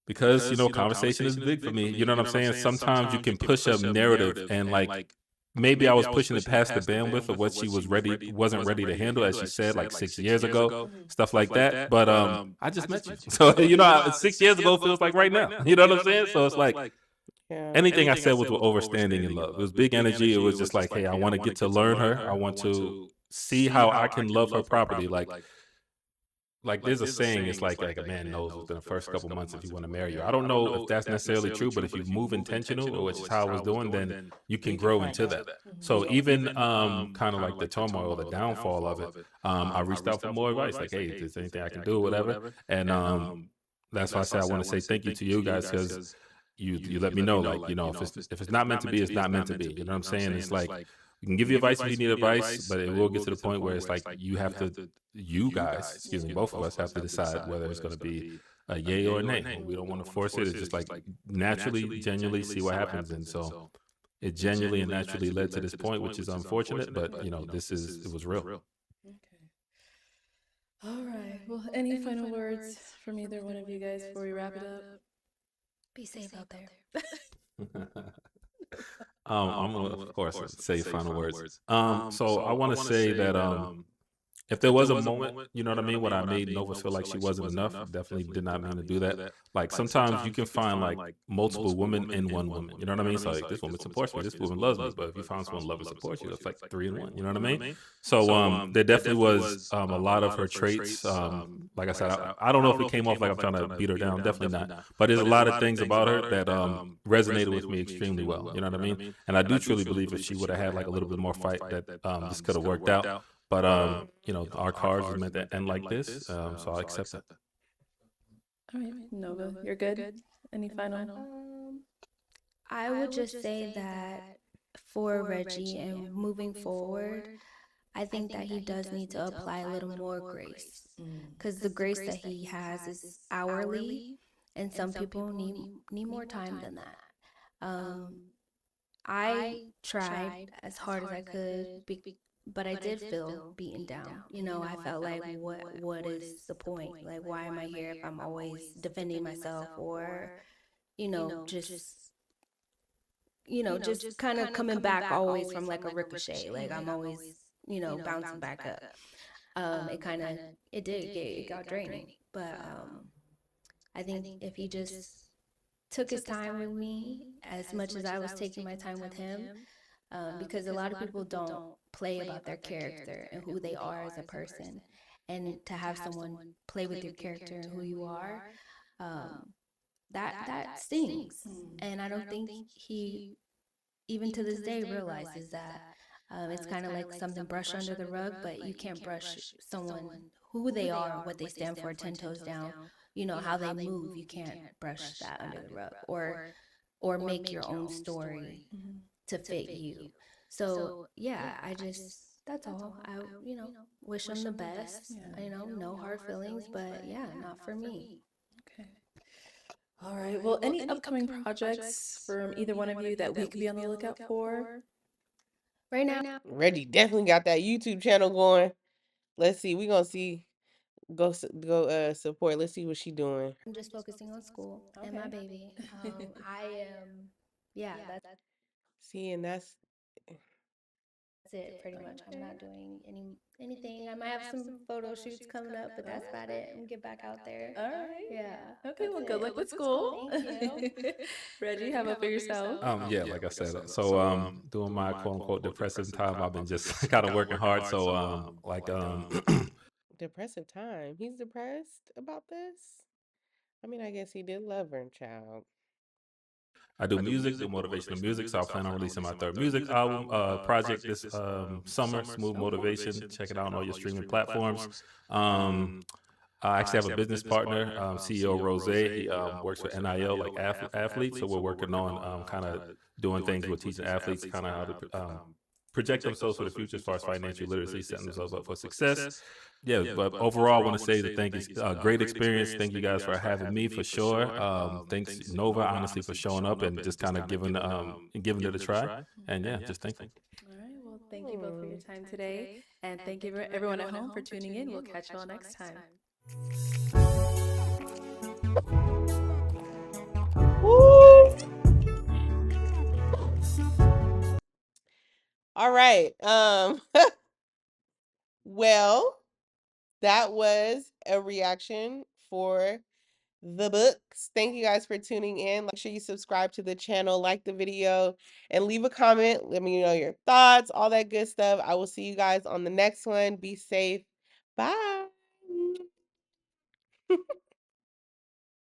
[SPEAKER 3] because conversation is big for me. You know what I'm saying? Sometimes you can push a narrative and like maybe I was pushing it past the bandwidth of what she wasn't ready to handle, as she said, like 6 years ago, stuff like that. But I just met you, so 6 years ago feels like right now. You know what I'm saying? So it's like
[SPEAKER 1] yeah.
[SPEAKER 3] anything I said was with overstanding in love. It was big energy. It was just like, hey, I want to get to learn her. I want to see how I can love her property. Like there's a saying, it's like a man knows within the first couple months if you want to marry you. I don't know if that's necessarily true, but if you move intentional, which is how I was doing, then you can grow into that. So even kind of like the turmoil, the downfall of it, I reached out for more advice, like, hey, is there anything I can do, whatever. And that's why I said I want to say thank you to you guys, because you let me know, like, if it's not meant to be, it's not meant to be. You know what I'm saying? It's like we can give you advice if you need advice, but it will get to the point where it's like you guys, excuse me, both of us have to decide whether it's going to be a yay or a nay. We don't want to force it. It's just like naturally, genuinely see what happens. And so it genuinely and naturally led to this point, which is unfortunate, but it was real.
[SPEAKER 2] Okay. All right. Well, any final words from either one of you guys before we wrap it up?
[SPEAKER 4] Be safe out there.
[SPEAKER 3] I'm gonna, of course, say final words. So I want to say that if there was a moment, you know what I mean, when I made Nova feel like she wasn't enough, definitely did not mean to do that. Like sometimes you can find like multiple women in one woman. You know what I mean? So like this woman supports me, this woman loves me. But if you found someone love and supports you, it's like 3 in 1. You know what I mean? So there definitely was a lot of her traits. Like I said, I don't know if it came off like I'm trying to beat her down. Definitely not. But there's a lot of things about her that resonated with me extremely well. You know what I mean? And I do truly believe if she would have had like a little bit more fight, that this could have worked out. But our cards was meant to end like this, so I'll accept that.
[SPEAKER 2] All right, Nova, you're good. Any final?
[SPEAKER 4] I would just say that for Reggie and moving forward, I think that he does need to apply a little more grace, because the grace that he has is hourly, and some people need more time than that. I tried as hard as I could, but I did feel beaten down. I felt like, what is the point? Like, why am I here if I'm always defending myself, or just kind of coming back always from like a ricochet. Like I'm always, bouncing back up. It got draining. But I think if he just took his time with me as much as I was taking my time with him, because a lot of people don't play about their character and who they are as a person, and to have someone play with your character and who you are, that stings. And I don't think he, even to this day, realizes that. It's kind of like something brushed under the rug, but you can't brush someone, who they are, what they stand for, 10 toes down. How they move, you can't brush that under the rug, or make your own story to fit you. So yeah, I just That's all. I, wish him the best. No hard feelings, but yeah, not for me.
[SPEAKER 2] Okay. All right. Well, any upcoming projects from either one of you that we could be on the lookout for?
[SPEAKER 4] Right now,
[SPEAKER 1] Reggie definitely got that YouTube channel going. Let's see. We gonna see. Go support. Let's see what she doing.
[SPEAKER 4] I'm just focusing on school and my baby. I am, yeah, that's
[SPEAKER 1] See, and that's
[SPEAKER 4] it pretty much. I'm not doing anything. I might have some photo shoots coming up, but that's about it. I'm gonna get back out there.
[SPEAKER 2] All right.
[SPEAKER 4] Yeah.
[SPEAKER 2] Okay. Well, good luck with school.
[SPEAKER 4] Thank you.
[SPEAKER 2] Reggie, how about for yourself?
[SPEAKER 3] Yeah, like I said, so doing my quote unquote depressive time, I've been just kind of working hard. So
[SPEAKER 1] depressive time. He's depressed about this. I mean, I guess he did love her, child.
[SPEAKER 3] I do music, do motivational music. So I plan on releasing my third music album project this summer. Smooth Motivation. Check it out on all your streaming platforms. I actually have a business partner, CEO Rose. He works for NIL, like athletes. So we're working on kind of doing things with teaching athletes kind of how to project themselves for the future as far as financial literacy, setting themselves up for success. Yeah, but overall, I want to say that thank you, great experience. Thank you guys for having me for sure. Thanks Nova, honestly, for showing up and just kind of giving it a try. And yeah, just thankful.
[SPEAKER 2] All right. Well, thank you both for your time today. And thank you everyone at home for tuning in. We'll catch you all next time.
[SPEAKER 1] Woo! All right. Well, that was a reaction for the books. Thank you guys for tuning in. Make sure you subscribe to the channel, like the video, and leave a comment. Let me know your thoughts, all that good stuff. I will see you guys on the next one. Be safe. Bye.